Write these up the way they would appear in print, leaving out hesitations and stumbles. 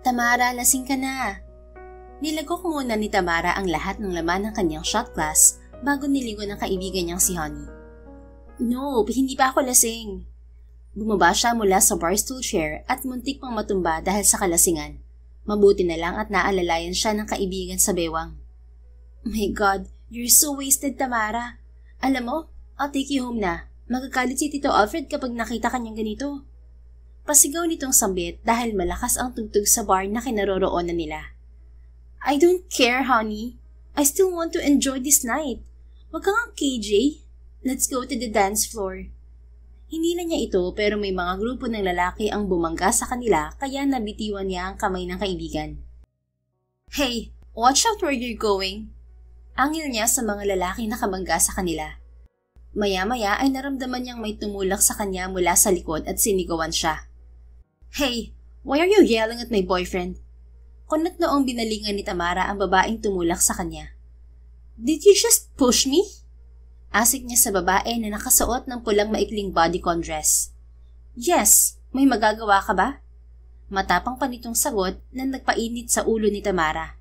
Tamara, lasing ka na. Nilagok muna ni Tamara ang lahat ng laman ng kanyang shot glass bago niligo ng kaibigan niyang si Honey. No, hindi pa ako lasing. Bumaba siya mula sa barstool chair at muntik pang matumba dahil sa kalasingan. Mabuti na lang at naalalayan siya ng kaibigan sa bewang. My God, you're so wasted, Tamara. Alam mo, I'll take you home na. Magagalit si Tito Alfred kapag nakita kanyang ganito. Pasigaw nitong sambit dahil malakas ang tugtog sa bar na kinaroroonan nila. I don't care, honey. I still want to enjoy this night. Wag kang KJ. Let's go to the dance floor. Hindi na niya ito pero may mga grupo ng lalaki ang bumangga sa kanila kaya nabitiwan niya ang kamay ng kaibigan. Hey, watch out where you're going. Angil niya sa mga lalaki na kabangga sa kanila. Maya-maya ay naramdaman niyang may tumulak sa kanya mula sa likod at sinigawan siya. Hey, why are you yelling at my boyfriend? Kunat noong binalingan ni Tamara ang babaeng tumulak sa kanya. Did you just push me? Asik niya sa babae na nakasuot ng pulang maikling bodycon dress. Yes, may magagawa ka ba? Matapang pa nitong sagot na nagpainit sa ulo ni Tamara.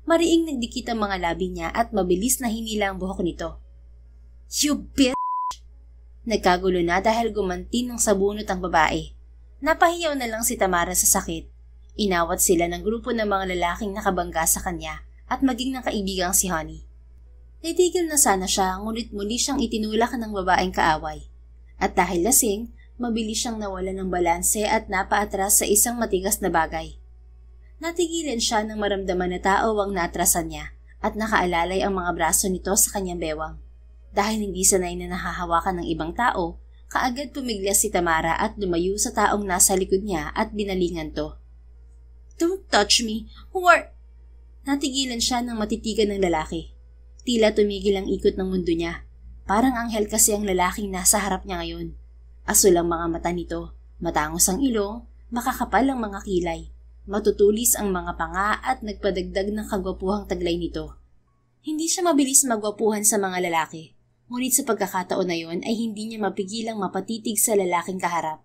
Mariing nagdikit ang mga labi niya at mabilis na hinila ang buhok nito. You bitch! Nagkagulo na dahil gumanti ng sabunot ang babae. Napahiyaw na lang si Tamara sa sakit. Inawat sila ng grupo ng mga lalaking nakabangga sa kanya at maging ng kaibigang si Honey. Titigil na sana siya ngunit muli siyang itinulak ng babaeng kaaway. At dahil lasing, mabilis siyang nawala ng balanse at napaatras sa isang matigas na bagay. Natigilan siya nang maramdaman na tao ang natrasan niya at nakaalalay ang mga braso nito sa kanyang bewang. Dahil hindi sanay na nahahawakan ng ibang tao, kaagad pumiglas si Tamara at lumayo sa taong nasa likod niya at binalingan to. Don't touch me! Who are... Natigilan siya ng matitigan ng lalaki. Tila tumigil ang ikot ng mundo niya. Parang anghel kasi ang lalaking nasa harap niya ngayon. Asul ang mga mata nito, matangos ang ilong, makakapal ang mga kilay, matutulis ang mga panga at nagpadagdag ng kagwapuhang taglay nito. Hindi siya mabilis magwapuhan sa mga lalaki, ngunit sa pagkakataon na yon ay hindi niya mapigilang mapatitig sa lalaking kaharap.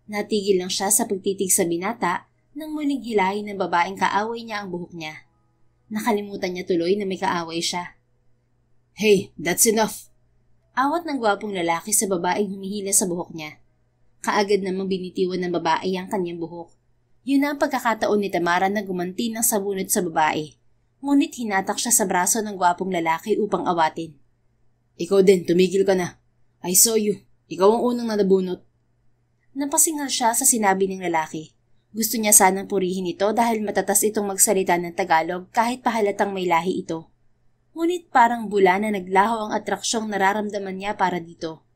Natigil lang siya sa pagtitig sa binata nang muling hilahin ng babaeng kaaway niya ang buhok niya. Nakalimutan niya tuloy na may kaaway siya. Hey, that's enough! Awat ng gwapong lalaki sa babaeng humihila sa buhok niya. Kaagad namang binitiwan ng babae ang kanyang buhok. Yun ang pagkakataon ni Tamara na gumanti ng sabunot sa babae. Ngunit hinatak siya sa braso ng gwapong lalaki upang awatin. Ikaw din, tumigil ka na. I saw you. Ikaw ang unang nabunot. Napasinghal siya sa sinabi ng lalaki. Gusto niya sanang purihin ito dahil matatas itong magsalita ng Tagalog kahit pahalatang may lahi ito. Ngunit parang bula na naglaho ang atraksyong nararamdaman niya para dito.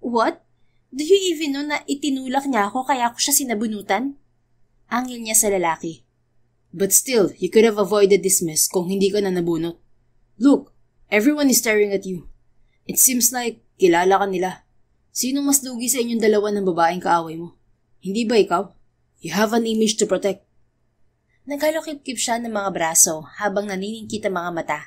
What? Do you even know na itinulak niya ako kaya ako siya sinabunutan? Angil niya sa lalaki. But still, you could have avoided this mess kung hindi ka na nabunot. Look, everyone is staring at you. It seems like kilala ka nila. Sino mas lugi sa inyong dalawa ng babaeng kaaway mo? Hindi ba ikaw? You have an image to protect. Naghalokip-kip siya ng mga braso habang naniningkit ang mga mata.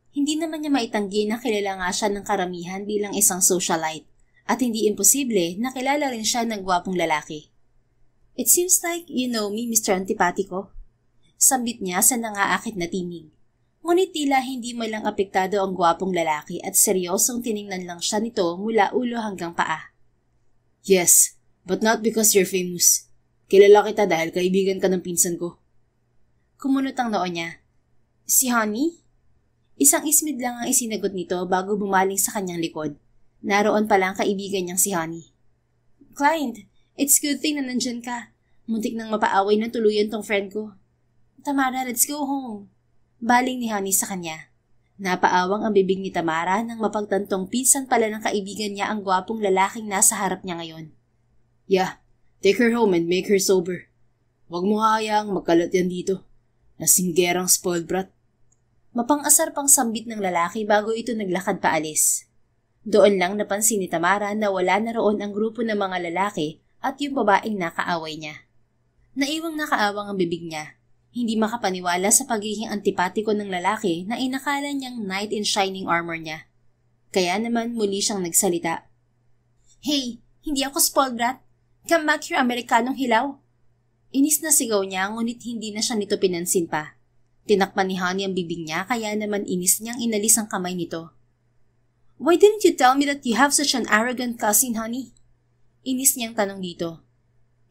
Hindi naman niya maitanggi na kilala nga siya ng karamihan bilang isang socialite at hindi imposible na kilala rin siya ng gwapong lalaki. It seems like you know me, Mr. Antipatico. Sambit niya sa nangaakit na tinig. Ngunit tila hindi mo lang apektado ang gwapong lalaki at seryosong tiningnan lang siya nito mula ulo hanggang paa. Yes, but not because you're famous. Kilala kita dahil kaibigan ka ng pinsan ko. Kumunot ang noo niya. Si Honey? Isang ismid lang ang isinagot nito bago bumaling sa kanyang likod. Naroon pala ang kaibigan niyang si Honey. Client, it's good thing na nandyan ka. Muntik nang mapaaway ng tuluyan tong friend ko. Tamara, let's go home. Baling ni Honey sa kanya. Napaawang ang bibig ni Tamara nang mapagtantong pinsan pala ng kaibigan niya ang gwapong lalaking nasa harap niya ngayon. Yeah. Take her home and make her sober. Huwag mo hayaang magkalat yan dito. Lasinggerang spoiled brat. Mapang-asar pang sambit ng lalaki bago ito naglakad paalis. Doon lang napansin ni Tamara na wala na roon ang grupo ng mga lalaki at yung babaeng nakaaway niya. Naiwang nakaawang ang bibig niya. Hindi makapaniwala sa pagiging antipatiko ng lalaki na inakala niyang knight in shining armor niya. Kaya naman muli siyang nagsalita. Hey, hindi ako spoiled brat. Come back here, Amerikanong hilaw. Inis na sigaw niya ngunit hindi na siya nito pinansin pa. Tinakpan ni Honey ang bibig niya kaya naman inis niyang inalis ang kamay nito. Why didn't you tell me that you have such an arrogant cousin, Honey? Inis niyang tanong dito.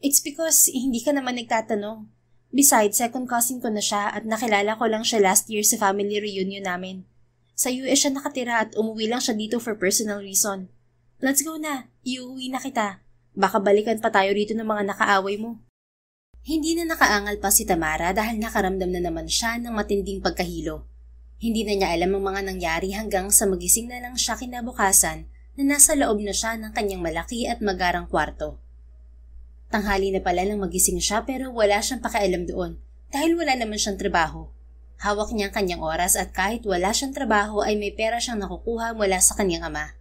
It's because hindi ka naman nagtatanong. Besides, second cousin ko na siya at nakilala ko lang siya last year sa family reunion namin. Sa US siya nakatira at umuwi lang siya dito for personal reason. Let's go na, iuwi na kita. Baka balikan pa tayo rito ng mga nakaaway mo. Hindi na nakaangal pa si Tamara dahil nakaramdam na naman siya ng matinding pagkahilo. Hindi na niya alam ang mga nangyari hanggang sa magising na lang siya kinabukasan na nasa loob na siya ng kanyang malaki at magarang kwarto. Tanghali na pala nang magising siya pero wala siyang pakialam doon dahil wala naman siyang trabaho. Hawak niya ang kanyang oras at kahit wala siyang trabaho ay may pera siyang nakukuha mula sa kanyang ama.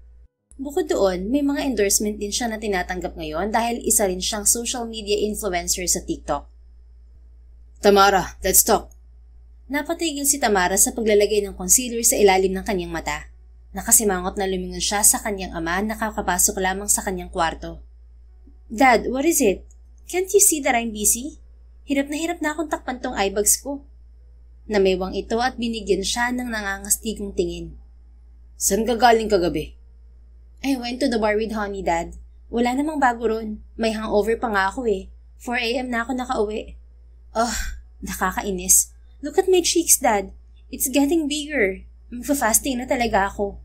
Bukod doon, may mga endorsement din siya na tinatanggap ngayon dahil isa rin siyang social media influencer sa TikTok. Tamara, let's talk. Napatigil si Tamara sa paglalagay ng concealer sa ilalim ng kanyang mata. Nakasimangot na lumingon siya sa kanyang ama na kakapasok lamang sa kanyang kwarto. Dad, what is it? Can't you see that I'm busy? Hirap na akong takpan tong eyebags ko. Namewang ito at binigyan siya ng nangangastigong tingin. Saan ka galing kagabi? I went to the bar with Honey, Dad. Wala namang bago ron. May hangover pa nga ako eh. 4 a.m. na ako nakauwi. Nakakainis. Look at my cheeks, Dad. It's getting bigger. Magfa-fasting na talaga ako.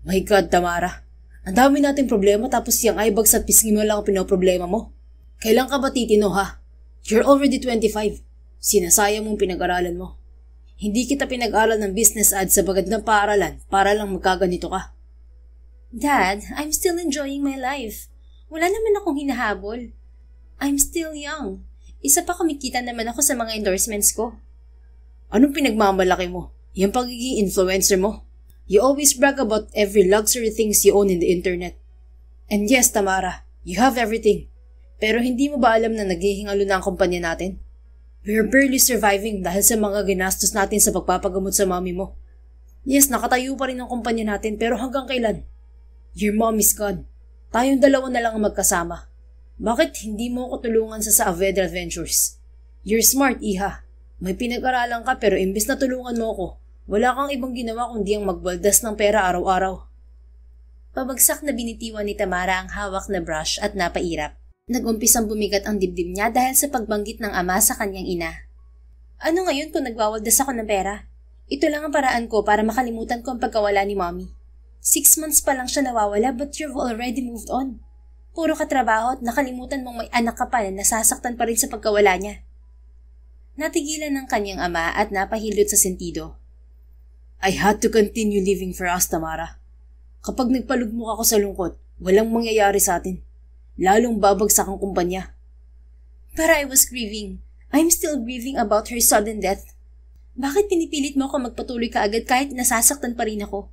My God, Tamara. Ang dami nating problema tapos yung eyebags at pisngi mo lang ang pinoproblema mo. Kailan ka ba titino ha? You're already 25. Sinasayang mong pinag-aralan mo. Hindi kita pinag-aral ng business ads sa bagad ng paaralan para lang magkaganito ka. Dad, I'm still enjoying my life. Wala naman akong hinahabol. I'm still young. Isa pa kumikita naman ako sa mga endorsements ko. Anong pinagmamalaki mo? Yung pagiging influencer mo? You always brag about every luxury things you own in the internet. And yes, Tamara, you have everything. Pero hindi mo ba alam na naghihingalo na ang kumpanya natin? We're barely surviving dahil sa mga ginastos natin sa pagpapagamot sa mami mo. Yes, nakatayo pa rin ang kumpanya natin pero hanggang kailan? Your mom is gone. Tayong dalawa na lang ang magkasama. Bakit hindi mo ako tulungan sa Saavedra Ventures? You're smart, Iha. May pinag-aralan ka pero imbes na tulungan mo ako, wala kang ibang ginawa kundi ang magbaldas ng pera araw-araw. Pabagsak na binitiwan ni Tamara ang hawak na brush at napairap. Nag-umpisang bumigat ang dibdib niya dahil sa pagbanggit ng ama sa kanyang ina. Ano ngayon kung nagwawaldas ako ng pera? Ito lang ang paraan ko para makalimutan ko ang pagkawala ni Mommy. 6 months pa lang siya nawawala but you've already moved on. Puro ka trabaho at nakalimutan mong may anak ka pa na nasasaktan pa rin sa pagkawala niya. Natigilan ng kanyang ama at napahilot sa sentido. I had to continue living for us, Tamara. Kapag nagpalugmok ako sa lungkot, walang mangyayari sa atin. Lalong babagsak ang kumpanya. But I was grieving. I'm still grieving about her sudden death. Bakit pinipilit mo ako magpatuloy ka agad kahit nasasaktan pa rin ako?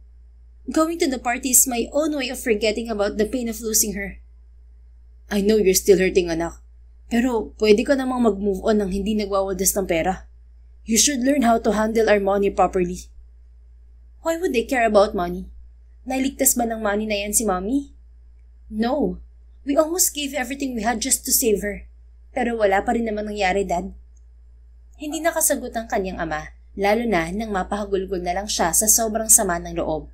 Going to the party is my own way of forgetting about the pain of losing her. I know you're still hurting, anak. Pero pwede ka namang mag-move on nang hindi nagwawaldas ng pera. You should learn how to handle our money properly. Why would they care about money? Nailigtas ba ng money na yan si Mommy? No. We almost gave everything we had just to save her. Pero wala pa rin naman nangyari, Dad. Hindi nakasagot ang kanyang ama, lalo na nang mapahagulgol na lang siya sa sobrang sama ng loob.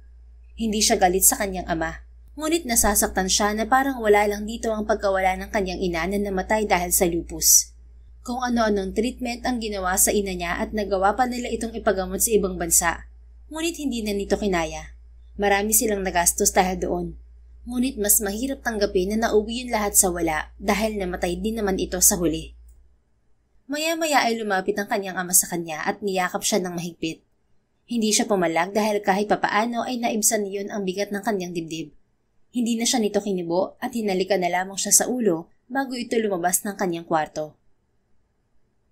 Hindi siya galit sa kanyang ama, ngunit nasasaktan siya na parang wala lang dito ang pagkawala ng kanyang ina na namatay dahil sa lupus. Kung ano-anong treatment ang ginawa sa ina niya at nagawa pa nila itong ipagamot sa ibang bansa. Ngunit hindi na nito kinaya. Marami silang nagastos dahil doon. Ngunit mas mahirap tanggapin na nauwi yung lahat sa wala dahil namatay din naman ito sa huli. Maya-maya ay lumapit ang kanyang ama sa kanya at niyakap siya ng mahigpit. Hindi siya pumalag dahil kahit papaano ay naibsan niyon ang bigat ng kanyang dibdib. Hindi na siya nito kinibo at hinalikan na lamang siya sa ulo bago ito lumabas ng kanyang kwarto.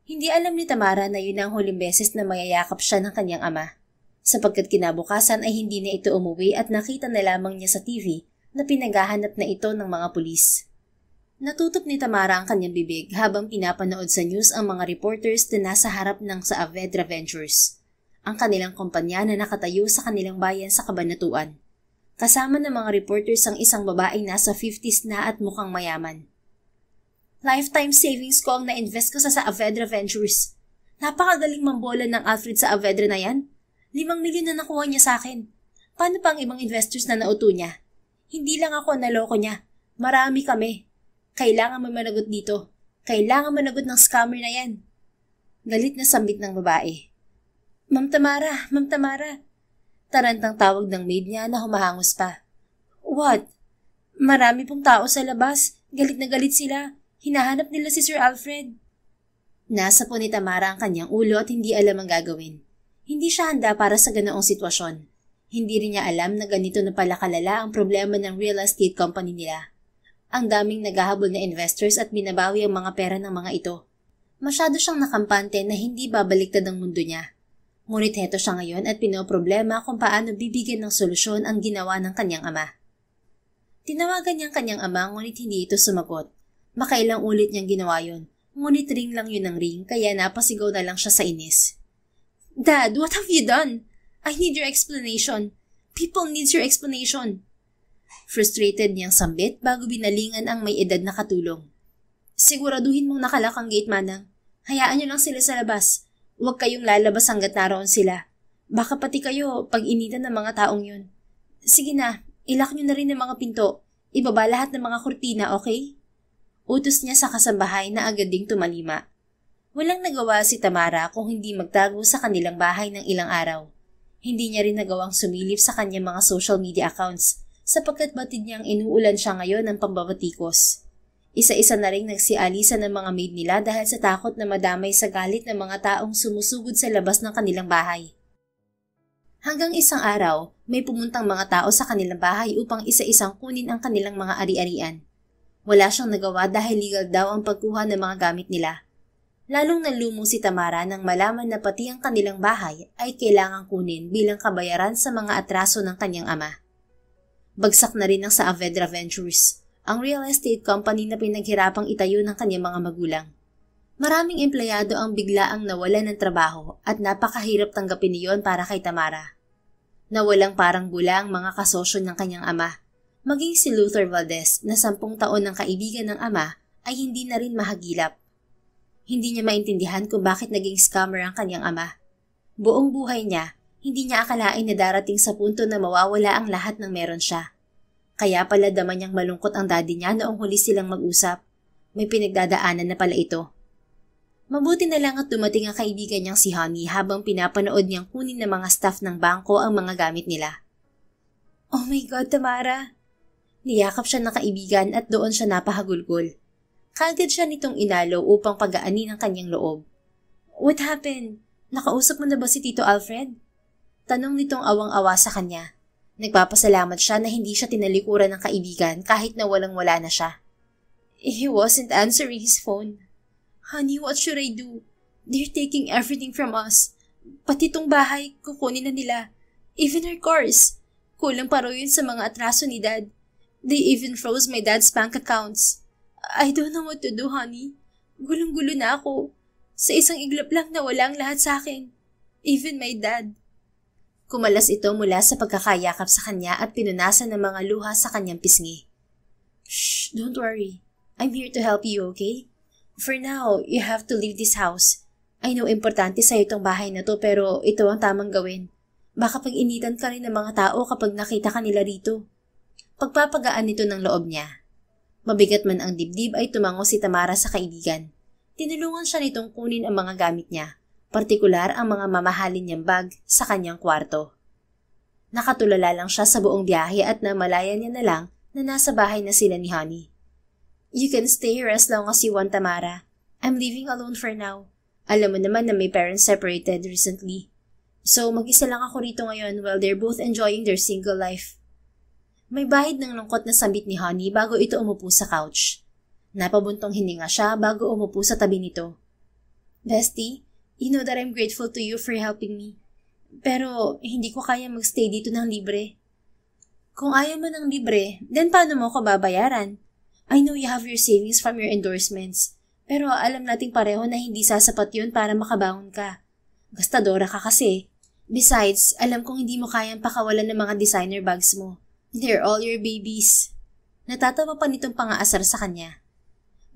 Hindi alam ni Tamara na yun ang huling beses na mayayakap siya ng kanyang ama. Sapagkat kinabukasan ay hindi na ito umuwi at nakita na lamang niya sa TV na pinaghahanap na ito ng mga pulis. Natutup ni Tamara ang kanyang bibig habang pinapanood sa news ang mga reporters na nasa harap ng Saavedra Ventures, ang kanilang kumpanya na nakatayo sa kanilang bayan sa Kabanatuan. Kasama ng mga reporters ang isang babaeng nasa 50s na at mukhang mayaman. Lifetime savings ko ang na-invest ko sa Avedra Ventures. Napakagaling mambola ng Alfred sa Avedra na yan. 5 milyon na nakuha niya sa akin. Paano pa ang ibang investors na nauto niya? Hindi lang ako naloko niya. Marami kami. Kailangan mo managot dito. Kailangan managot ng scammer na yan. Galit na sambit ng babae. Ma'am Tamara, Ma'am Tamara. Tarantang tawag ng maid niya na humahangos pa. What? Marami pong tao sa labas. Galit na galit sila. Hinahanap nila si Sir Alfred. Nasa po ni Tamara ang kanyang ulo at hindi alam ang gagawin. Hindi siya handa para sa ganoong sitwasyon. Hindi rin niya alam na ganito na pala kalala ang problema ng real estate company nila. Ang daming naghahabol na investors at binabawi ang mga pera ng mga ito. Masyado siyang nakampante na hindi babaliktad ang mundo niya. Ngunit heto siya ngayon at pinoproblema kung paano bibigyan ng solusyon ang ginawa ng kanyang ama. Tinawagan niyang kanyang ama ngunit hindi ito sumagot. Makailang ulit niyang ginawa yon. Ngunit ring lang yun ng ring kaya napasigaw na lang siya sa inis. Dad, what have you done? I need your explanation. People need your explanation. Frustrated niyang sambit bago binalingan ang may edad na katulong. Siguraduhin mong nakalak ang gate, Manang. Hayaan niyo lang sila sa labas. Huwag kayong lalabas hanggat naroon sila. Baka pati kayo pag initan ng mga taong yun. Sige na, ilak niyo na rin ang mga pinto. Ibaba lahat ng mga kurtina, okay? Utos niya sa kasambahay na agad ding tumalima. Walang nagawa si Tamara kung hindi magtago sa kanilang bahay ng ilang araw. Hindi niya rin nagawang sumilip sa kanyang mga social media accounts sapagkat batid niyang inuulan siya ngayon ng pambabatikos. Isa-isa na rin nagsialisan ng mga maid nila dahil sa takot na madamay sa galit ng mga taong sumusugod sa labas ng kanilang bahay. Hanggang isang araw, may pumuntang mga tao sa kanilang bahay upang isa-isang kunin ang kanilang mga ari-arian. Wala siyang nagawa dahil legal daw ang pagkuha ng mga gamit nila. Lalong nalumong si Tamara nang malaman na pati ang kanilang bahay ay kailangang kunin bilang kabayaran sa mga atraso ng kanyang ama. Bagsak na rin ang sa Avedra Ventures, ang real estate company na pinaghirapang itayo ng kanyang mga magulang. Maraming empleyado ang biglaang nawalan ng trabaho at napakahirap tanggapin niyon para kay Tamara. Nawalang parang bula ang mga kasosyo ng kanyang ama. Maging si Luther Valdez na 10 taon ng kaibigan ng ama ay hindi na rin mahagilap. Hindi niya maintindihan kung bakit naging scammer ang kanyang ama. Buong buhay niya, hindi niya akalain na darating sa punto na mawawala ang lahat ng meron siya. Kaya pala dama niyang malungkot ang daddy niya noong huli silang mag-usap. May pinagdadaanan na pala ito. Mabuti na lang at dumating ang kaibigan niyang si Honey habang pinapanood niyang kunin ng mga staff ng bangko ang mga gamit nila. Oh my God, Tamara! Niyakap siya ng kaibigan at doon siya napahagulgol. Kaagad siya nitong inalo upang pagaanin ang kanyang loob. What happened? Nakausap mo na ba si Tito Alfred? Tanong nitong awang-awa sa kanya. Nagpapasalamat siya na hindi siya tinalikuran ng kaibigan kahit na walang-wala na siya. He wasn't answering his phone. Honey, what should I do? They're taking everything from us. Pati tong bahay, kukunin na nila. Even our cars. Kulang pa raw yun sa mga atraso ni Dad. They even froze my dad's bank accounts. I don't know what to do, honey. Gulong-gulo na ako. Sa isang iglap lang nawala ang lahat sa akin. Even my dad. Kumalas ito mula sa pagkakayakap sa kanya at pinunasan ng mga luha sa kanyang pisngi. Shh, don't worry. I'm here to help you, okay? For now, you have to leave this house. I know importante sa itong bahay na to pero ito ang tamang gawin. Baka pag-initan ka rin ng mga tao kapag nakita ka nila rito. Pagpapagaan nito ng loob niya. Mabigat man ang dibdib ay tumango si Tamara sa kaibigan. Tinulungan siya nitong kunin ang mga gamit niya, partikular ang mga mamahalin niyang bag sa kanyang kwarto. Nakatulala lang siya sa buong biyahe at namalayan niya na lang na nasa bahay na sila ni Honey. You can stay here as long as you want, Tamara. I'm leaving alone for now. Alam mo naman na my parents separated recently. So mag-isa lang ako rito ngayon while they're both enjoying their single life. May bahid ng lungkot na sambit ni Honey bago ito umupo sa couch. Napabuntong hininga siya bago umupo sa tabi nito. Bestie, you know that I'm grateful to you for helping me. Pero hindi ko kaya magstay dito ng libre. Kung ayaw mo ng libre, then paano mo ko babayaran? I know you have your savings from your endorsements, pero alam nating pareho na hindi sasapat yun para makabangon ka. Gastadora ka kasi. Besides, alam kong hindi mo kayang pakawalan ng mga designer bags mo. They're all your babies. Natatawa pa nitong pangaasar sa kanya.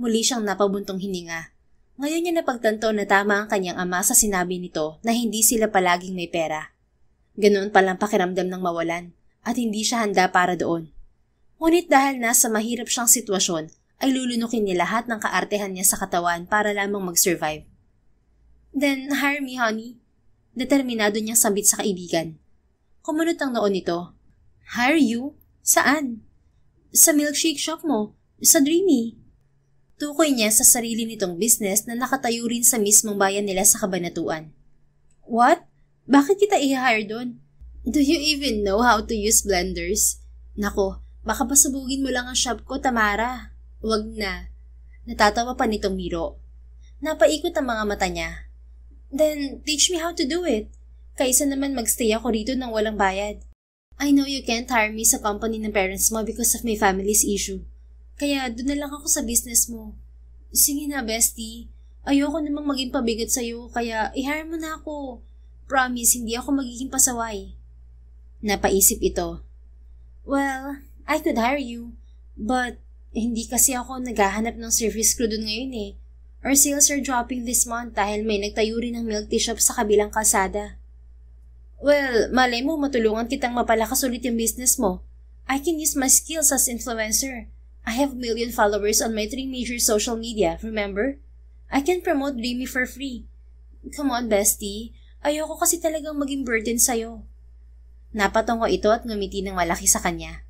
Muli siyang napabuntong hininga. Ngayon niya napagtanto na tama ang kanyang ama sa sinabi nito na hindi sila palaging may pera. Ganoon palang pakiramdam ng mawalan at hindi siya handa para doon. Ngunit dahil nasa mahirap siyang sitwasyon, ay lulunukin niya lahat ng kaartehan niya sa katawan para lamang mag-survive. Then, hire me, honey. Determinado niyang sambit sa kaibigan. Kumunot ang noon nito. Hire you? Saan? Sa milkshake shop mo. Sa Dreamy. Tukoy niya sa sarili nitong business na nakatayo rin sa mismong bayan nila sa Kabanatuan. What? Bakit kita i-hire doon? Do you even know how to use blenders? Nako, baka pasubugin mo lang ang shop ko, Tamara. Wag na. Natatawa pa nitong biro. Napaikot ang mga mata niya. Then, teach me how to do it. Kaysa naman magstay ako rito nang walang bayad. I know you can't hire me sa company ng parents mo because of my family's issue. Kaya doon na lang ako sa business mo. Sige na, bestie. Ayoko namang maging pabigat sa'yo, kaya i-hire mo na ako. Promise, hindi ako magiging pasaway. Napaisip ito. Well, I could hire you, but hindi kasi ako naghahanap ng service crew doon ngayon eh. Our sales are dropping this month dahil may nagtayo rin ng milk tea shop sa kabilang kalsada. Well, malay mo matulungan kitang mapalakas ulit yung business mo. I can use my skills as influencer. I have 1 million followers on my 3 major social media, remember? I can promote Dreamy for free. Come on, bestie. Ayoko kasi talagang maging burden sa'yo. Napatungo ito at ngumiti ng malaki sa kanya.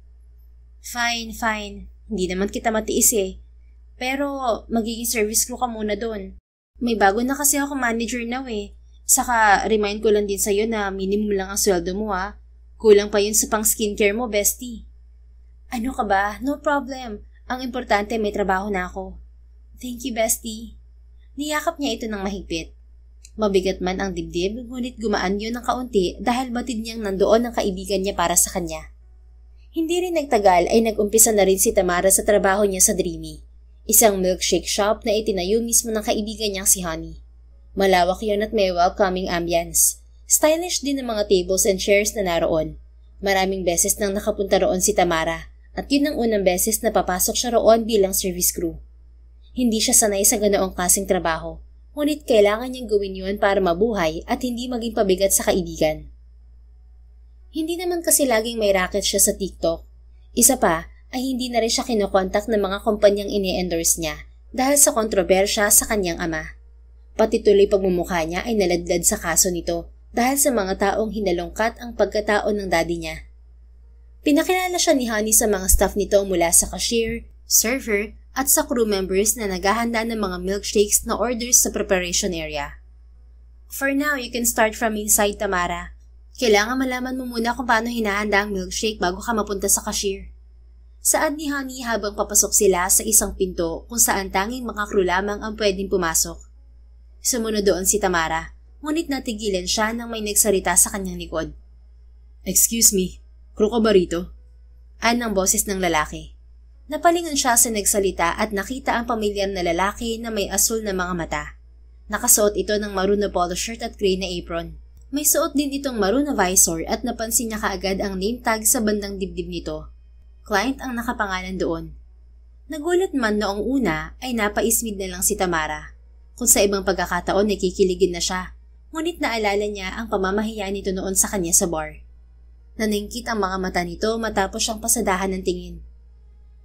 Fine. Hindi naman kita matiis eh. Pero magiging service crew ka muna doon. May bago na kasi ako manager now eh. Saka remind ko lang din sa'yo na minimum lang ang sweldo mo ha. Kulang pa yun sa pang skincare mo, bestie. Ano ka ba? No problem. Ang importante may trabaho na ako. Thank you, bestie. Niyakap niya ito ng mahigpit. Mabigat man ang dibdib, ngunit gumaan yun ng kaunti dahil batid niyang nandoon ang kaibigan niya para sa kanya. Hindi rin nagtagal ay nag-umpisa na rin si Tamara sa trabaho niya sa Dreamy, isang milkshake shop na itinayo mismo ng kaibigan niyang si Honey. Malawak yun at may welcoming ambience. Stylish din ang mga tables and chairs na naroon. Maraming beses nang nakapunta roon si Tamara at yun ang unang beses na papasok siya roon bilang service crew. Hindi siya sanay sa ganoong klaseng trabaho, ngunit kailangan niyang gawin yun para mabuhay at hindi maging pabigat sa kaibigan. Hindi naman kasi laging may racket siya sa TikTok. Isa pa ay hindi na rin siya kinokontak ng mga kumpanyang ini-endorse niya dahil sa kontrobersya sa kanyang ama. Pati tuloy pagmumukha niya ay naladlad sa kaso nito dahil sa mga taong hinalungkat ang pagkatao ng daddy niya. Pinakilala siya ni Honey sa mga staff nito mula sa cashier, server, at sa crew members na naghahanda ng mga milkshakes na orders sa preparation area. For now, you can start from inside, Tamara. Kailangan malaman mo muna kung paano hinahanda ang milkshake bago ka mapunta sa cashier. Saad ni Honey habang papasok sila sa isang pinto kung saan tanging mga crew lamang ang pwedeng pumasok. Sumunod doon si Tamara, ngunit natigilan siya nang may nagsalita sa kanyang likod. Excuse me, crew ka ba rito? Ang boses ng lalaki. Napalingon siya sa nagsalita at nakita ang pamilyar na lalaki na may asul na mga mata. Nakasuot ito ng maroon na polo shirt at gray na apron. May suot din itong maroon na visor at napansin niya kaagad ang name tag sa bandang dibdib nito. Client ang nakapangalan doon. Nagulat man noong una ay napaismid na lang si Tamara. Kung sa ibang pagkakataon ay kikiligin na siya, ngunit naalala niya ang pamamahiya nito noon sa kanya sa bar. Naningkit ang mga mata nito matapos siyang pasadahan ng tingin.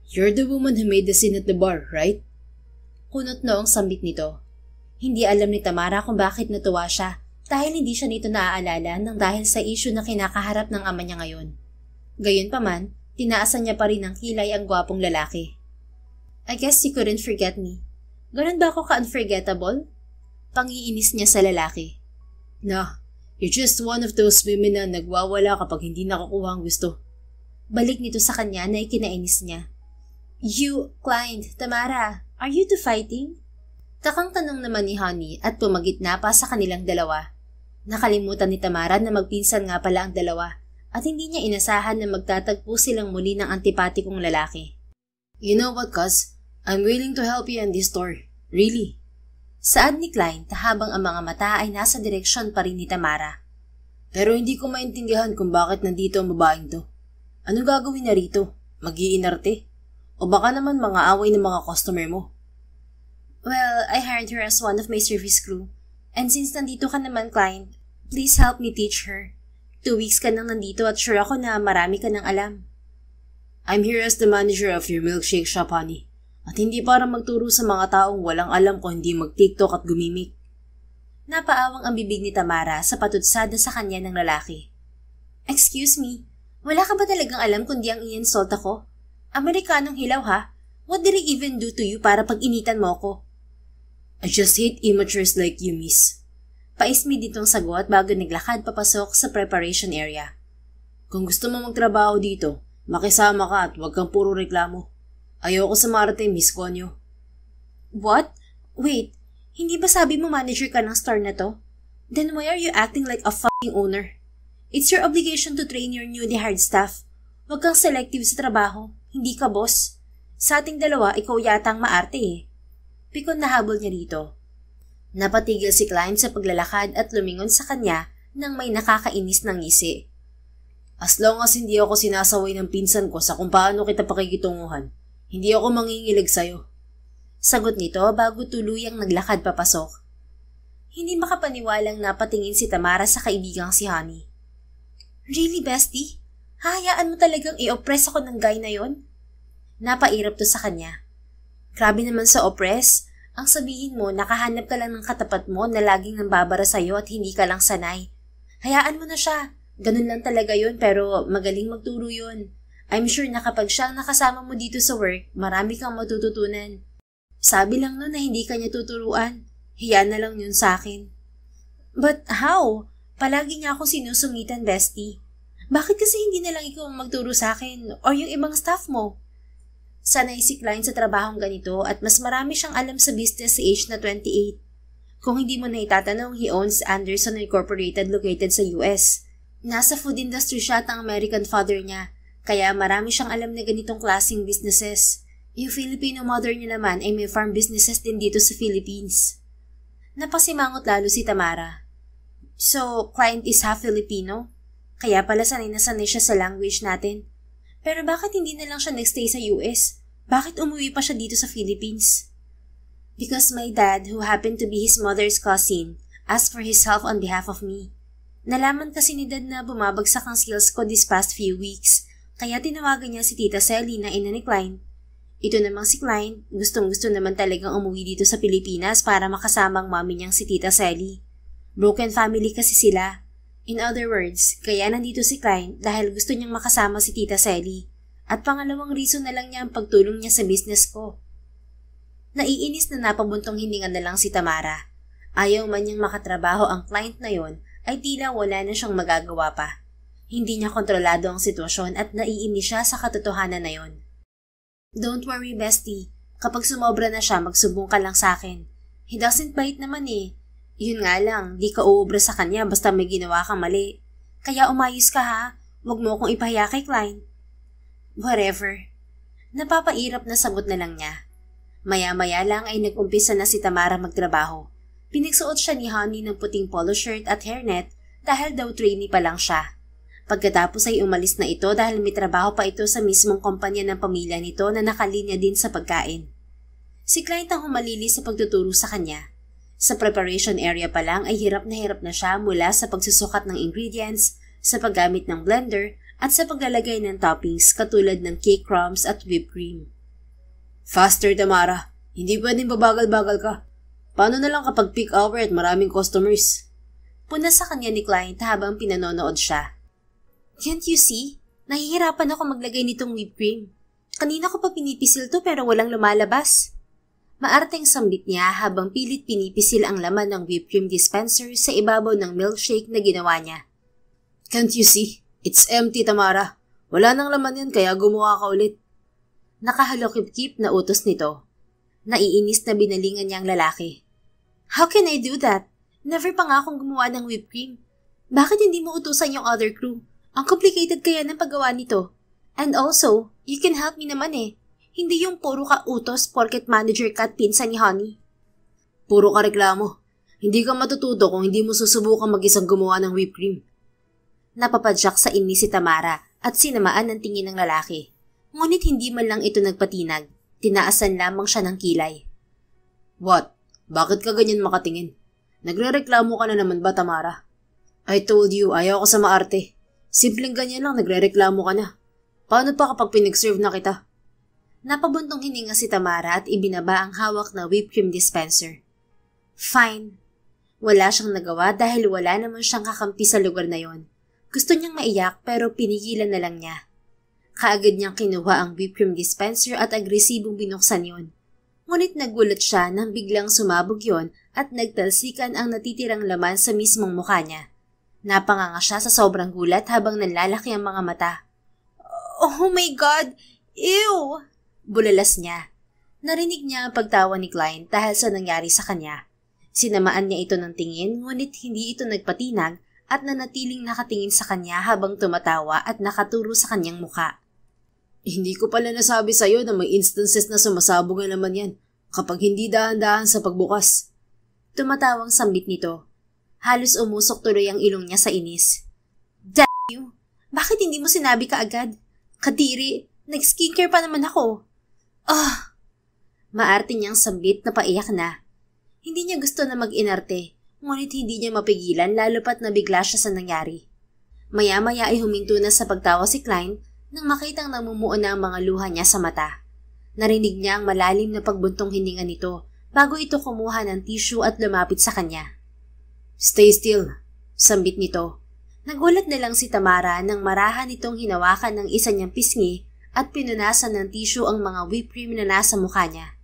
You're the woman who made the scene at the bar, right? Kunot noong sambit nito. Hindi alam ni Tamara kung bakit natuwa siya dahil hindi siya nito naaalala nang dahil sa issue na kinakaharap ng ama niya ngayon. Gayunpaman, tinaasan niya pa rin ng kilay ang gwapong lalaki. I guess you couldn't forget me. Ganun ba ako ka-unforgettable? Pangiinis niya sa lalaki. No, you're just one of those women na nagwawala kapag hindi nakukuha ang gusto. Balik nito sa kanya na ikinainis niya. You, client, Tamara, are you two fighting? Takang tanong naman ni Honey at pumagitna pa sa kanilang dalawa. Nakalimutan ni Tamara na magpinsan nga pala ang dalawa at hindi niya inasahan na magtatagpo silang muli ng antipatikong lalaki. You know what, cuz? I'm willing to help you in this store. Really? Saad ni client habang ang mga mata ay nasa direksyon pa rin ni Tamara. Pero hindi ko maintindihan kung bakit nandito ang babaeng to. Ano gagawin na rito? Mag-iinarte? O baka naman mga away ng mga customer mo? Well, I hired her as one of my service crew. And since nandito ka naman, client, please help me teach her. 2 weeks ka nang nandito at sure ako na marami ka nang alam. I'm here as the manager of your milkshake shop, honey. At hindi para magturo sa mga taong walang alam kung hindi mag-TikTok at gumimik. Napaawang ang bibig ni Tamara sa patutsada sa kanya ng lalaki. Excuse me, wala ka ba talagang alam kundi ang i-insult ako? Amerikanong hilaw ha? What did I even do to you para pag-initan mo ako? I just hate immatures like you, miss. Paismi ditong sagot bago naglakad papasok sa preparation area. Kung gusto mo magtrabaho dito, makisama ka at huwag kang puro reklamo. Ayoko sa marating, Miss Konyo. What? Wait, hindi ba sabi mo manager ka ng store na to? Then why are you acting like a fucking owner? It's your obligation to train your newly hired staff. Huwag kang selective sa trabaho, hindi ka boss. Sa ating dalawa, ikaw yata ang maarte eh. Pikon na habol niya rito. Napatigil si client sa paglalakad at lumingon sa kanya nang may nakakainis ng ngisi. As long as hindi ako sinasaway ng pinsan ko sa kung paano kita pakikitunguhan, hindi ako mangingilig sa'yo. Sagot nito bago tuluyang naglakad papasok. Hindi makapaniwalang napatingin si Tamara sa kaibigang si Honey. Really, bestie? Hahayaan mo talagang i-oppress ako ng guy na yon? Napairap to sa kanya. Grabe naman sa oppress. Ang sabihin mo, nakahanap ka lang ng katapat mo na laging nambabara sa'yo at hindi ka lang sanay. Hayaan mo na siya. Ganun lang talaga yun pero magaling magturo yun. I'm sure na kapag siya ang nakasama mo dito sa work, marami kang matututunan. Sabi lang nun na hindi ka niya tuturuan. Hiya na lang yun sa akin. But how? Palagi niya akong sinusungitan, bestie. Bakit kasi hindi na lang ikaw magturo sa akin or yung ibang staff mo? Sanay si client sa trabahong ganito at mas marami siyang alam sa business sa age na 28. Kung hindi mo na itatanong, he owns Anderson Incorporated located sa US. Nasa food industry siya at ang American father niya, kaya marami siyang alam na ganitong klaseng businesses. Yung Filipino mother niya naman ay may farm businesses din dito sa Philippines. Napasimangot lalo si Tamara. So, client is half Filipino? Kaya pala sanay na sanay siya sa language natin. Pero bakit hindi na lang siya nagstay sa US? Bakit umuwi pa siya dito sa Philippines? Because my dad, who happened to be his mother's cousin, asked for his help on behalf of me. Nalaman kasi ni dad na bumabagsak ang skills ko this past few weeks, kaya tinawagan niya si Tita Selly na ina ni Klein. Ito namang si Klein, gustong-gusto naman talagang umuwi dito sa Pilipinas para makasama ang mami niyang si Tita Selly. Broken family kasi sila. In other words, kaya nandito si Klein dahil gusto niyang makasama si Tita Selly. At pangalawang reason na lang niya ang pagtulong niya sa business ko. Naiinis na napabuntong hininga na lang si Tamara. Ayaw man niyang makatrabaho ang client na yon ay tila wala na siyang magagawa pa. Hindi niya kontrolado ang sitwasyon at naiinis siya sa katotohanan na yon. Don't worry, bestie. Kapag sumobra na siya, magsumbong ka lang sa akin. He doesn't bite naman eh. Yun nga lang, di ka uubra sa kanya basta may ginawa kang mali. Kaya umayos ka ha, huwag mo akong ipahiya kay Klein. Whatever. Napapairap na sagot na lang niya. Maya-maya lang ay nag-umpisa na si Tamara magtrabaho. Pinagsuot siya ni Honey ng puting polo shirt at hairnet dahil daw trainee pa lang siya. Pagkatapos ay umalis na ito dahil may trabaho pa ito sa mismong kumpanya ng pamilya nito na nakalinya din sa pagkain. Si Klein ang humalili sa pagtuturo sa kanya. Sa preparation area pa lang ay hirap na siya mula sa pagsusukat ng ingredients, sa paggamit ng blender, at sa paglalagay ng toppings katulad ng cake crumbs at whipped cream. Faster, Tamara. Hindi pwedeng babagal-bagal ka. Paano na lang kapag peak hour at maraming customers? Puna sa kanya ni client habang pinanonood siya. Can't you see? Nahihirapan ako maglagay nitong whipped cream. Kanina ko pa pinipisil to pero walang lumalabas. Maarteng sambit niya habang pilit pinipisil ang laman ng whipped cream dispenser sa ibabaw ng milkshake na ginawa niya. Can't you see? It's empty, Tamara. Wala nang laman yan kaya gumawa ka ulit. Nakahalokip-kip na utos nito. Naiinis na binalingan niya ang lalaki. How can I do that? Never pa nga akong gumawa ng whipped cream. Bakit hindi mo utusan yung other crew? Ang complicated kaya ng paggawa nito. And also, you can help me naman eh. Hindi yung puro ka utos porket manager ka at pinsan ni Honey. Puro ka reklamo. Hindi ka matututo kung hindi mo susubukan mag-isang gumawa ng whipped cream. Napapadyak sa inis si Tamara at sinamaan ng tingin ng lalaki. Ngunit hindi man lang ito nagpatinag. Tinaasan lamang siya ng kilay. What? Bakit ka ganyan makatingin? Nagrereklamo ka na naman ba, Tamara? I told you, ayaw ko sa maarte. Simpleng ganyan lang, nagrereklamo ka na. Paano pa kapag pinag-serve na kita? Napabuntong hininga si Tamara at ibinaba ang hawak na whipped cream dispenser. Fine. Wala siyang nagawa dahil wala naman siyang kakampi sa lugar na yon. Gusto niyang maiyak pero pinigilan na lang niya. Kaagad niyang kinuha ang whipped cream dispenser at agresibong binuksan yon. Ngunit nagulat siya nang biglang sumabog yon at nagtalsikan ang natitirang laman sa mismong mukha niya. Napanganga siya sa sobrang gulat habang nanlalaki ang mga mata. Oh my God! Ew! Bulalas niya. Narinig niya ang pagtawa ni Klein dahil sa nangyari sa kanya. Sinamaan niya ito ng tingin ngunit hindi ito nagpatinag at nanatiling nakatingin sa kanya habang tumatawa at nakaturo sa kanyang muka. Hindi ko pala nasabi sa'yo na may instances na sumasabog na naman yan kapag hindi dahan-dahan sa pagbukas. Tumatawang sambit nito. Halos umusok tuloy ang ilong niya sa inis. Damn you! Bakit hindi mo sinabi kaagad? Kadiri, nag-skincare pa naman ako. Maarte niyang sambit na paiyak na. Hindi niya gusto na mag-inarte, ngunit hindi niya mapigilan lalo pat nabigla siya sa nangyari. Maya-maya ay huminto na sa pagtawa si Klein nang makitang namumuo na ang mga luha niya sa mata. Narinig niya ang malalim na pagbuntong hininga nito bago ito kumuha ng tissue at lumapit sa kanya. Stay still, sambit nito. Nagulat na lang si Tamara nang marahan itong hinawakan ng isa niyang pisngi at pinunasan ng tissue ang mga whipped cream na nasa mukha niya.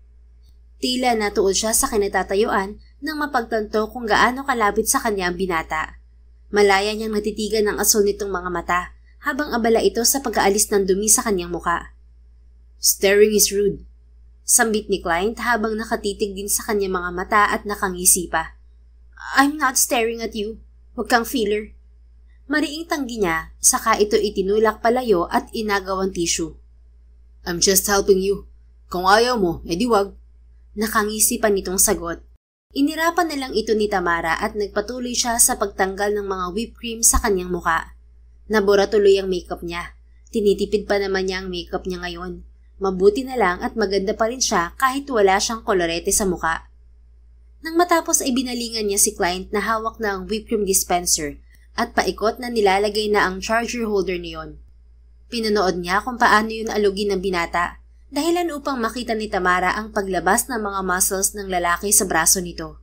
Tila natuon siya sa kinatatayuan nang mapagtanto kung gaano kalapit sa kanya ang binata. Malaya niyang natitigan ng asul nitong mga mata habang abala ito sa pag-aalis ng dumi sa kanyang muka. Staring is rude, sambit ni Klein habang nakatitig din sa kanyang mga mata at nakangisi pa. I'm not staring at you. Huwag kang feeler. Mariing tanggi niya, saka ito itinulak palayo at inagaw ang tissue. I'm just helping you. Kung ayaw mo, edi wag. Nakangisi pa nitong sagot. Inirapan na lang ito ni Tamara at nagpatuloy siya sa pagtanggal ng mga whipped cream sa kanyang muka. Nabura tuloy ang makeup niya. Tinitipid pa naman niya ang makeup niya ngayon. Mabuti na lang at maganda pa rin siya kahit wala siyang kolorete sa muka. Nang matapos ay binalingan niya si client na hawak na ang whipped cream dispenser at paikot na nilalagay na ang charger holder niyon. Pinanood niya kung paano yun alugin ng binata, dahilan upang makita ni Tamara ang paglabas ng mga muscles ng lalaki sa braso nito.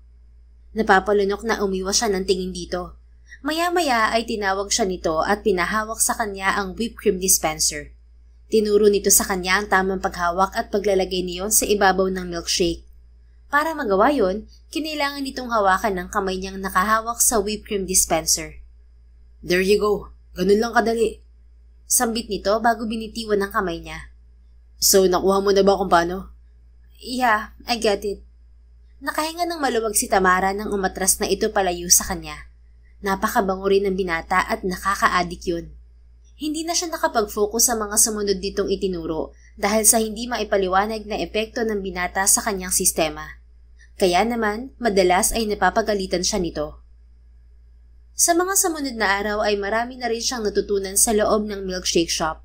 Napapalunok na umiwas siya ng tingin dito. Maya-maya ay tinawag siya nito at pinahawak sa kanya ang whipped cream dispenser. Tinuro nito sa kanya ang tamang paghawak at paglalagay niyon sa ibabaw ng milkshake. Para magawa yon, kinailangan nitong hawakan ng kamay niyang nakahawak sa whipped cream dispenser. There you go. Ganun lang kadali. Sambit nito bago binitiwan ng kamay niya. So, nakuha mo na ba kung paano? Yeah, I get it. Nakahinga ng maluwag si Tamara nang umatras na ito palayo sa kanya. Napakabango rin ng binata at nakaka-addict yun. Hindi na siya nakapag-focus sa mga sumunod ditong itinuro dahil sa hindi maipaliwanag na epekto ng binata sa kanyang sistema. Kaya naman, madalas ay napapagalitan siya nito. Sa mga sumunod na araw ay marami na rin siyang natutunan sa loob ng milkshake shop.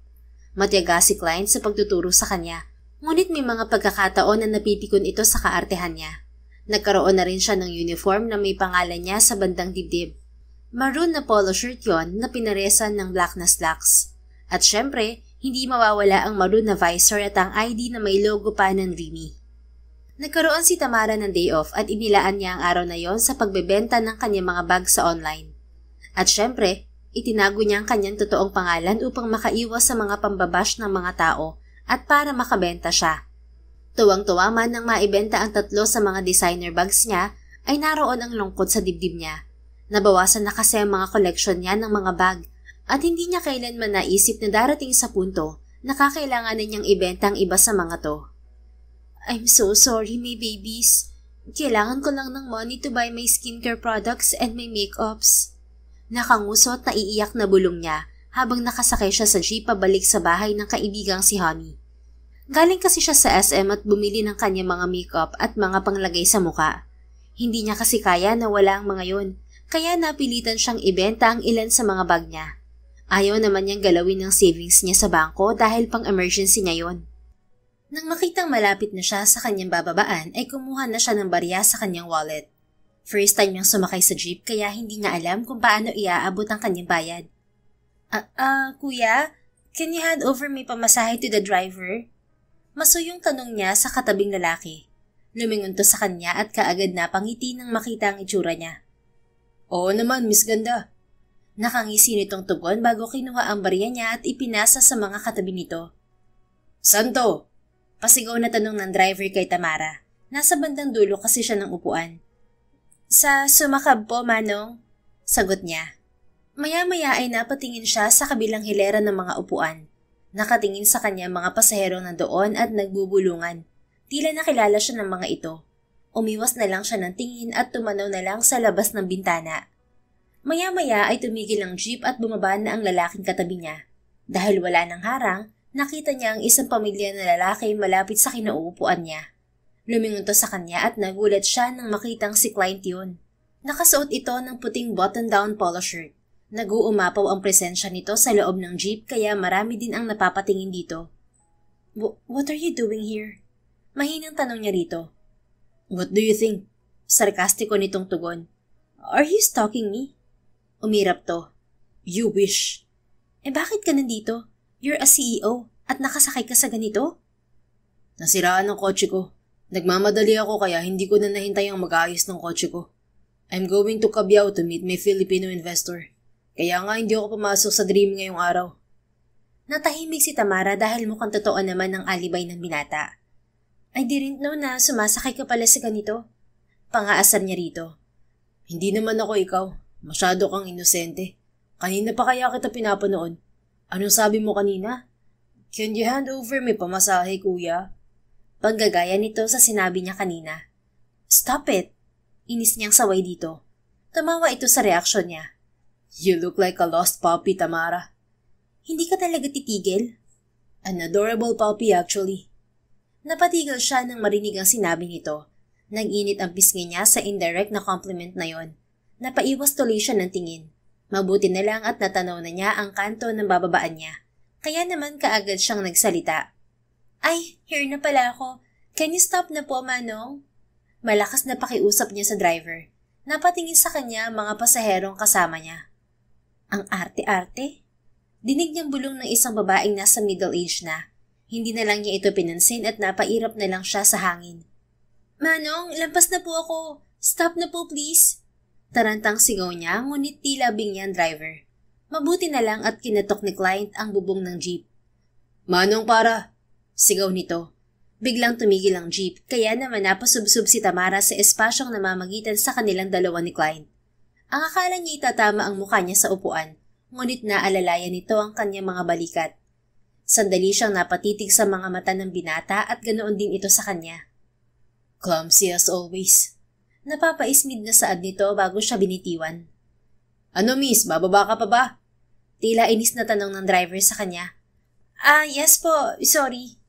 Matiyaga si Klein sa pagtuturo sa kanya, ngunit may mga pagkakataon na napipikon ito sa kaartehan niya. Nagkaroon na rin siya ng uniform na may pangalan niya sa bandang dibdib. Maroon na polo shirt yon na pinaresan ng black na slacks. At syempre, hindi mawawala ang maroon na visor at ang ID na may logo pa ng Remy. Nagkaroon si Tamara ng day off at inilaan niya ang araw na yon sa pagbebenta ng kanyang mga bag sa online. At syempre, itinago niya ang kanyang totoong pangalan upang makaiwas sa mga pambabash ng mga tao at para makabenta siya. Tuwang-tuwa man nang maibenta ang 3 sa mga designer bags niya, ay naroon ang lungkot sa dibdib niya. Nabawasan na kasi ang mga collection niya ng mga bag at hindi niya kailanman naisip na darating sa punto na kakailangan niyang ibenta ang iba sa mga to. I'm so sorry, my babies. Kailangan ko lang ng money to buy my skincare products and my makeups. Nakanguso at naiiyak na bulong niya habang nakasakay siya sa jeep pabalik sa bahay ng kaibigang si Honey. Galing kasi siya sa SM at bumili ng kanyang mga makeup at mga panglagay sa muka. Hindi niya kasi kaya na wala ang mga yon, kaya napilitan siyang ibenta ang ilan sa mga bag niya. Ayaw naman niyang galawin ng savings niya sa bangko dahil pang emergency niya yon. Nang makitang malapit na siya sa kanyang bababaan ay kumuha na siya ng barya sa kanyang wallet. First time niyang sumakay sa jeep kaya hindi niya alam kung paano iaabot ang kanyang bayad. Kuya, can you hand over may pamasahe to the driver? Masuyong tanong niya sa katabing lalaki. Lumingon to sa kanya at kaagad na pangiti nang makita ang itsura niya. Oo naman, Miss Ganda. Nakangisi nitong tugon bago kinuha ang barya niya at ipinasa sa mga katabi nito. Santo! Pasigaw na tanong ng driver kay Tamara. Nasa bandang dulo kasi siya ng upuan. Sa sumakab po, Manong. Sagot niya. Maya-maya ay napatingin siya sa kabilang hilera ng mga upuan. Nakatingin sa kanya mga pasahero nandoon at nagbubulungan. Tila nakilala siya ng mga ito. Umiwas na lang siya ng tingin at tumanaw na lang sa labas ng bintana. Maya-maya ay tumigil ang jeep at bumaba na ang lalaking katabi niya. Dahil wala nang harang, nakita niya ang isang pamilya na lalaki malapit sa kinauupuan niya. Lumingon to sa kanya at nagulat siya nang makitang si Client yun. Nakasuot ito ng puting button-down polo shirt. Nag-uumapaw ang presensya nito sa loob ng jeep kaya marami din ang napapatingin dito. What are you doing here? Mahinang tanong niya rito. What do you think? Sarkastiko nitong tugon. Are you stalking me? Umirap to. You wish. Bakit ka nandito? You're a CEO at nakasakay ka sa ganito? Nasiraan ang kotse ko. Nagmamadali ako kaya hindi ko na nahintay ang mag-aayos ng kotse ko. I'm going to Cabiao to meet my Filipino investor. Kaya nga hindi ako pumasok sa Dream ngayong araw. Natahimik si Tamara dahil mukhang totoo naman ang alibay ng binata. I didn't know na sumasakay ka pala sa ganito. Pangaasar niya rito. Hindi naman ako ikaw. Masyado kang inosente. Kanina pa kaya kita pinapanood. Anong sabi mo kanina? Can you hand over may pamasahe, kuya? Paggagaya nito sa sinabi niya kanina. Stop it! Inis niyang saway dito. Tumawa ito sa reaksyon niya. You look like a lost puppy, Tamara. Hindi ka talaga titigil? An adorable puppy, actually. Napatigil siya nang marinig ang sinabi nito. Nag-init ang pisngi niya sa indirect na compliment na yon. Napaiwas tuloy siya ng tingin. Mabuti na lang at natanaw na niya ang kanto ng bababaan niya. Kaya naman kaagad siyang nagsalita. Ay, here na pala ako. Can you stop na po, Manong? Malakas na pakiusap niya sa driver. Napatingin sa kanya ang mga pasaherong kasama niya. Ang arte-arte? Dinig niyang bulong ng isang babaeng nasa middle age na. Hindi na lang niya ito pinansin at napairap na lang siya sa hangin. Manong, lampas na po ako. Stop na po, please. Tarantang sigaw niya, ngunit tila bingyan driver. Mabuti na lang at kinatok ni Client ang bubong ng jeep. Manong para! Sigaw nito. Biglang tumigil ang jeep, kaya naman napasubsob si Tamara sa espasyong namamagitan sa kanilang dalawa ni Client. Ang akala niya itatama ang mukha niya sa upuan, ngunit naalalayan nito ang kanyang mga balikat. Sandali siyang napatitig sa mga mata ng binata at ganoon din ito sa kanya. Clumsy as always. Napapaismid na saad nito bago siya binitiwan. Ano miss, bababa ka pa ba? Tila inis na tanong ng driver sa kanya. Yes po, sorry.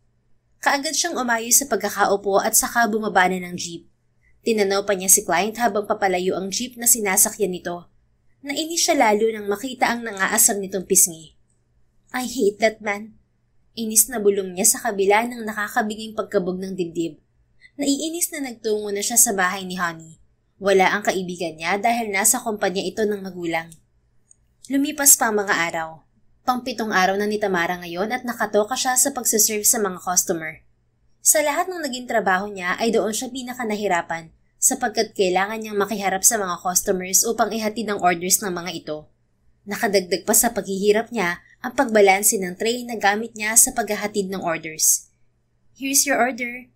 Kaagad siyang umayo sa pagkakaupo at saka bumaba na ng jeep. Tinanaw pa niya si Client habang papalayo ang jeep na sinasakyan nito. Nainis siya lalo nang makita ang nangaasar nitong pisngi. I hate that man. Inis na bulong niya sa kabila ng nakakabiging pagkabog ng dibdib. Naiinis na nagtungo na siya sa bahay ni Honey. Wala ang kaibigan niya dahil nasa kumpanya ito ng magulang. Lumipas pa ang mga araw. Pang-7 araw na ni Tamara ngayon at nakatoka siya sa pagsiserve sa mga customer. Sa lahat ng naging trabaho niya ay doon siya pinakanahirapan sapagkat kailangan niyang makiharap sa mga customers upang ihatid ang orders ng mga ito. Nakadagdag pa sa paghihirap niya ang pagbalanse ng tray na gamit niya sa paghahatid ng orders. Here's your order.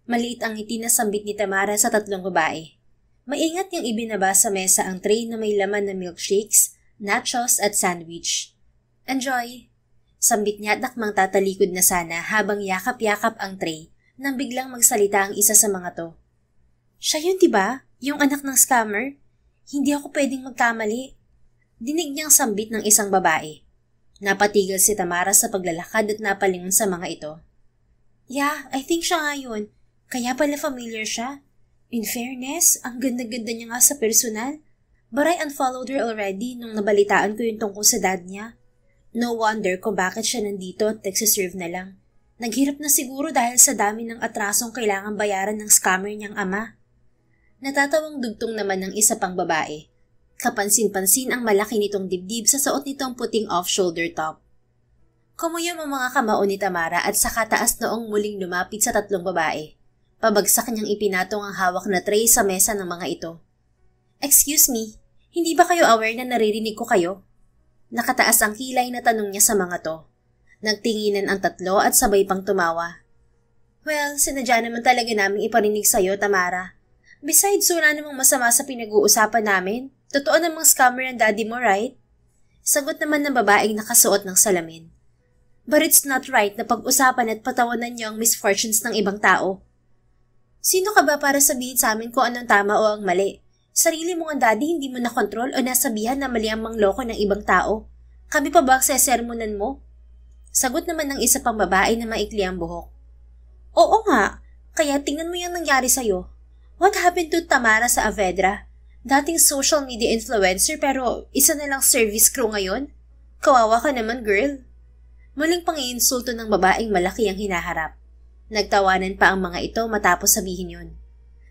Maliit ang ngiti na sambit ni Tamara sa 3 babae. Maingat niyang ibinaba sa mesa ang tray na may laman na milkshakes, nachos at sandwich. Enjoy! Sambit niya at nakmang tatalikod na sana habang yakap-yakap ang tray nang biglang magsalita ang isa sa mga to. Siya yun diba? Yung anak ng scammer? Hindi ako pwedeng magkamali. Dinig niyang sambit ng isang babae. Napatigil si Tamara sa paglalakad at napalingon sa mga ito. Yeah, I think siya nga yun. Kaya pala familiar siya. In fairness, ang ganda-ganda niya nga sa personal. But I unfollowed her already nung nabalitaan ko yung tungkol sa dad niya. No wonder kung bakit siya nandito at nagsiserve na lang. Naghirap na siguro dahil sa dami ng atrasong kailangang bayaran ng scammer niyang ama. Natatawang dugtong naman ng isa pang babae. Kapansin-pansin ang malaki nitong dibdib sa suot nitong puting off-shoulder top. Kumuyom ang mga kamao ni Tamara at saka taas noong muling lumapit sa tatlong babae. Pabagsak niyang ipinatong ang hawak na tray sa mesa ng mga ito. Excuse me, hindi ba kayo aware na naririnig ko kayo? Nakataas ang kilay na tanong niya sa mga to. Nagtinginan ang tatlo at sabay pang tumawa. Well, sinadya naman talaga naming iparinig sa'yo, Tamara. Besides, wala namang masama sa pinag-uusapan namin. Totoo namang scammer ang daddy mo, right? Sagot naman ng babaeng nakasuot ng salamin. But it's not right na pag-usapan at patawanan niyo ang misfortunes ng ibang tao. Sino ka ba para sabihin sa amin kung anong tama o ang mali? Sarili mo ang daddy hindi mo nakontrol o nasabihan na mali ang mangloko ng ibang tao? Kami pa ba ang sesermonan mo? Sagot naman ng isa pang babae na maikli ang buhok. Oo nga, kaya tingnan mo yung nangyari sa'yo. What happened to Tamara sa Avedra? Dating social media influencer pero isa na lang service crew ngayon? Kawawa ka naman, girl. Muling pang-iinsulto ng babaeng malaki ang hinaharap. Nagtawanan pa ang mga ito matapos sabihin yun.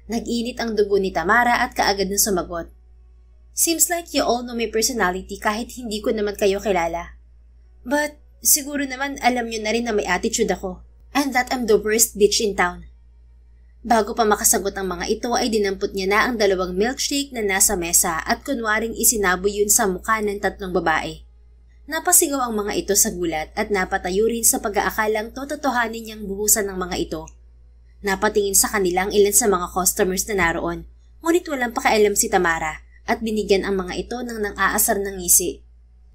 Nag-init ang dugo ni Tamara at kaagad na sumagot. Seems like you all know my personality kahit hindi ko naman kayo kilala. But siguro naman alam nyo na rin na may attitude ako. And that I'm the worst bitch in town. Bago pa makasagot ang mga ito ay dinampot niya na ang 2 milkshake na nasa mesa at kunwaring isinabo yun sa mukha ng 3 babae. Napasigaw ang mga ito sa gulat at napatayo rin sa pag-aakalang tototohanin niyang buhusan ng mga ito. Napatingin sa kanilang ilan sa mga customers na naroon, ngunit walang pakialam si Tamara at binigyan ang mga ito ng nang-aasar ng ngisi.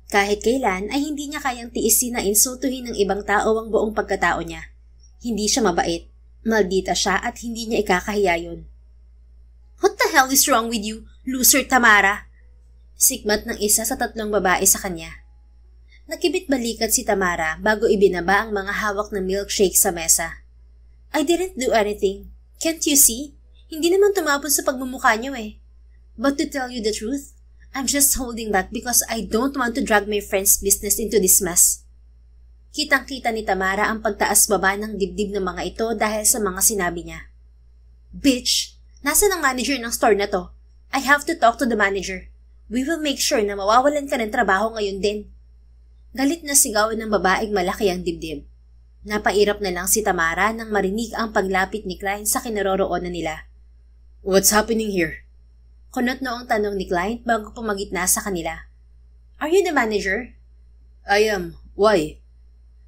Kahit kailan ay hindi niya kayang tiisin na insultuhin ng ibang tao ang buong pagkatao niya. Hindi siya mabait, maldita siya at hindi niya ikakahiya yun. What the hell is wrong with you, loser Tamara? Sikmat ng isa sa 3 babae sa kanya. Nakibit balikat si Tamara bago ibinaba ang mga hawak na milkshake sa mesa. I didn't do anything. Can't you see? Hindi naman tumapon sa pagmumukha niyo eh. But to tell you the truth, I'm just holding back because I don't want to drag my friend's business into this mess. Kitang-kita ni Tamara ang pagtaas-baba ng dibdib ng mga ito dahil sa mga sinabi niya. Bitch, nasaan ang manager ng store na to? I have to talk to the manager. We will make sure na mawawalan ka ng trabaho ngayon din. Galit na sigaw ng babaeng malaki ang dibdib. Napairap na lang si Tamara nang marinig ang paglapit ni Klein sa kinaroroonan nila. What's happening here? Kunot noong tanong ni Klein bago pumagitna sa kanila. Are you the manager? I am. Why?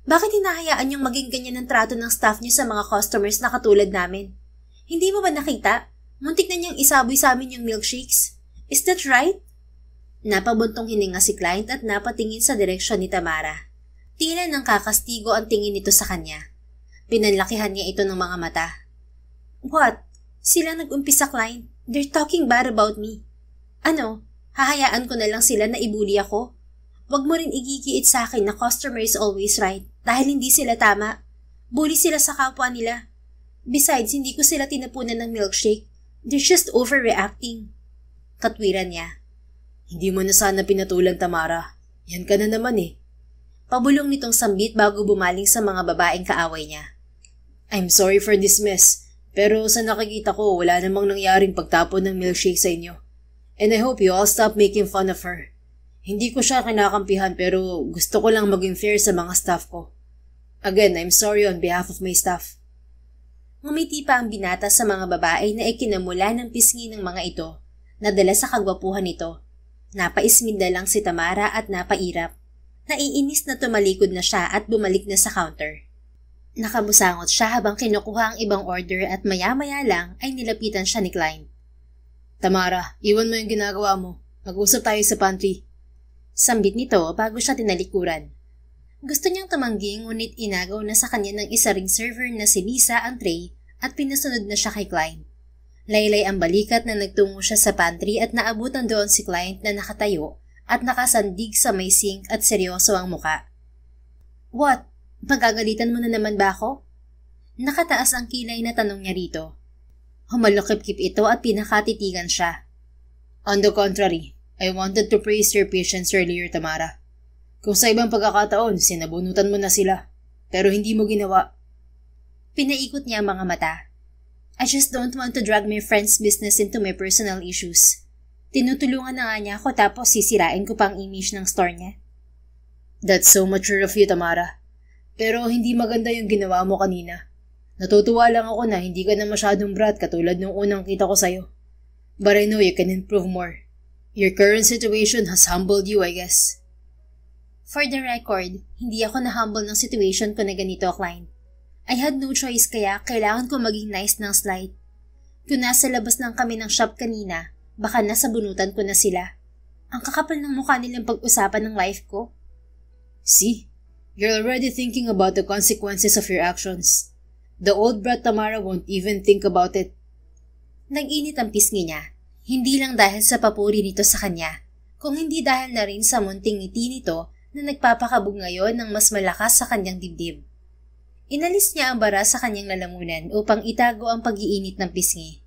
Bakit hinahayaan niyong maging ganyan ang trato ng staff niyo sa mga customers na katulad namin? Hindi mo ba nakita? Muntik na niyang isaboy sa amin yung milkshakes. Is that right? Napabuntong hininga si Klein at napatingin sa direksyon ni Tamara. Tila nang kakastigo ang tingin nito sa kanya. Pinanlakihan niya ito ng mga mata. What? Sila nag-umpisa, Klein. They're talking bad about me. Ano? Hahayaan ko na lang sila na ibuli ako? Huwag mo rin igigiit sa akin na customer is always right dahil hindi sila tama. Bully sila sa kapwa nila. Besides, hindi ko sila tinapunan ng milkshake. They're just overreacting. Katwiran niya. Hindi mo na sana pinatulan, Tamara. Yan ka na naman eh. Pabulong nitong sambit bago bumaling sa mga babaeng kaaway niya. I'm sorry for this mess. Pero sa nakikita ko, wala namang nangyaring pagtapon ng milkshake sa inyo. And I hope you all stop making fun of her. Hindi ko siya kinakampihan pero gusto ko lang maging fair sa mga staff ko. Again, I'm sorry on behalf of my staff. Ngumiti pa ang binata sa mga babae na ikinamula ng pisngi ng mga ito, nadala sa kagwapuhan nito. Napaisminda lang si Tamara at napairap. Naiinis na tumalikod na siya at bumalik na sa counter. Nakabusangot siya habang kinukuha ang ibang order at maya-maya lang ay nilapitan siya ni Klein. Tamara, iwan mo yung ginagawa mo. Mag-usap tayo sa pantry. Sambit nito bago siya tinalikuran. Gusto niyang tumanggi ngunit inagaw na sa kanya ng isa ring server na si Lisa ang tray at pinasunod na siya kay Klein. Laylay ang balikat na nagtungo siya sa pantry at naabutan doon si Klein na nakatayo at nakasandig sa may sink at seryoso ang muka. What? Magagalitan mo na naman ba ako? Nakataas ang kilay na tanong niya rito. Humalukip-kip ito at pinakatitigan siya. On the contrary, I wanted to praise your patience earlier, Tamara. Kung sa ibang pagkakataon, sinabunutan mo na sila. Pero hindi mo ginawa. Pinaikot niya ang mga mata. I just don't want to drag my friend's business into my personal issues. Tinutulungan na nga niya ako tapos sisirain ko pa ang image ng store niya. That's so mature of you, Tamara. Pero hindi maganda yung ginawa mo kanina. Natutuwa lang ako na hindi ka na masyadong brat katulad nung unang kita ko sa'yo. But I know you can improve more. Your current situation has humbled you, I guess. For the record, hindi ako na-humble ng situation ko na ganito, Klein. I had no choice kaya kailangan ko maging nice ng slight. Kung nasa labas lang kami ng shop kanina, baka nasa bunutan ko na sila. Ang kakapal ng mukha nilang pag-usapan ng life ko. See? You're already thinking about the consequences of your actions. The old brat Tamara won't even think about it. Nag-init ang pisngi niya. Hindi lang dahil sa papuri nito sa kanya, kung hindi dahil na rin sa munting ngiti nito na nagpapakabog ngayon ng mas malakas sa kanyang dibdib. Inalis niya ang bara sa kanyang lalamunan upang itago ang pag-iinit ng pisngi.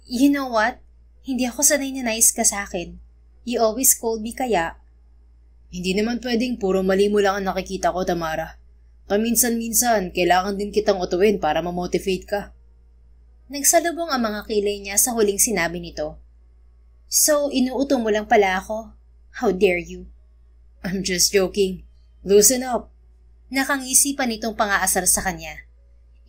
You know what? Hindi ako sanay na nice ka sa akin. You always called me kaya. Hindi naman pwedeng puro mali mo lang ang nakikita ko, Tamara. Paminsan-minsan, kailangan din kitang utuwin para ma-motivate ka. Nagsalubong ang mga kilay niya sa huling sinabi nito. So, inuuto mo lang pala ako? How dare you? I'm just joking. Loosen up. Nakangisi pa nitong pangaasar sa kanya.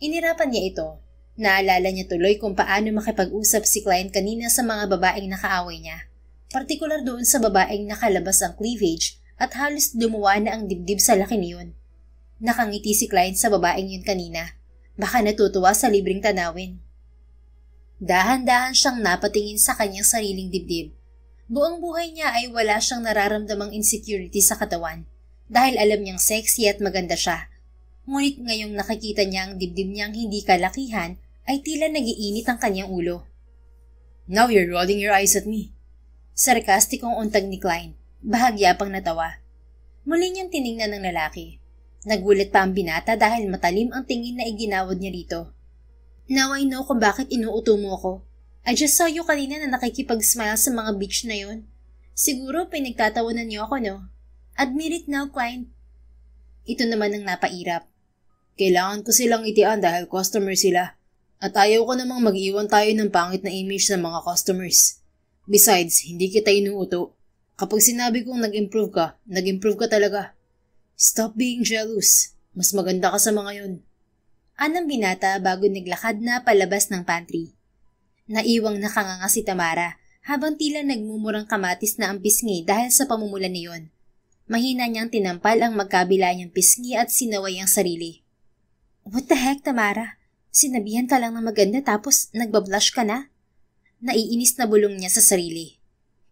Inirapan niya ito. Naalala niya tuloy kung paano makipag-usap si Klein kanina sa mga babaeng nakaaway niya. Partikular doon sa babaeng nakalabas ang cleavage at halos lumuwa na ang dibdib sa laki niyon. Nakangiti si Klein sa babaeng yun kanina. Baka natutuwa sa libreng tanawin. Dahan-dahan siyang napatingin sa kanyang sariling dibdib. Buong buhay niya ay wala siyang nararamdamang insecurity sa katawan dahil alam niyang sexy at maganda siya. Ngunit ngayong nakikita niya ang dibdib niyang hindi kalakihan ay tila nagiinit ang kanyang ulo. Now you're rolling your eyes at me. Sarkastikong untag ni Klein. Bahagya pang natawa. Muli niyang tiningnan ng lalaki. Nagulat pa ang binata dahil matalim ang tingin na iginawad niya rito. Now I know kung bakit inuuto mo ako. I just saw you kanina na nakikipag-smile sa mga beach na yun. Siguro pinagtatawanan niyo ako, no? Admit it now, Klein. Ito naman ang napairap. Kailangan ko silang itian dahil customer sila. At ayaw ko namang mag-iwan tayo ng pangit na image ng mga customers. Besides, hindi kita inuuto. Kapag sinabi kong nag-improve ka talaga. Stop being jealous. Mas maganda ka sa mga yun. Anang binata bago naglakad na palabas ng pantry. Naiwang nakanganga si Tamara habang tila nagmumurang kamatis na ang pisngi dahil sa pamumulan niyon. Mahina niyang tinampal ang magkabila niyang pisngi at sinaway ang sarili. What the heck, Tamara? Sinabihan ka lang na maganda tapos nagbablush ka na? Naiinis na bulong niya sa sarili.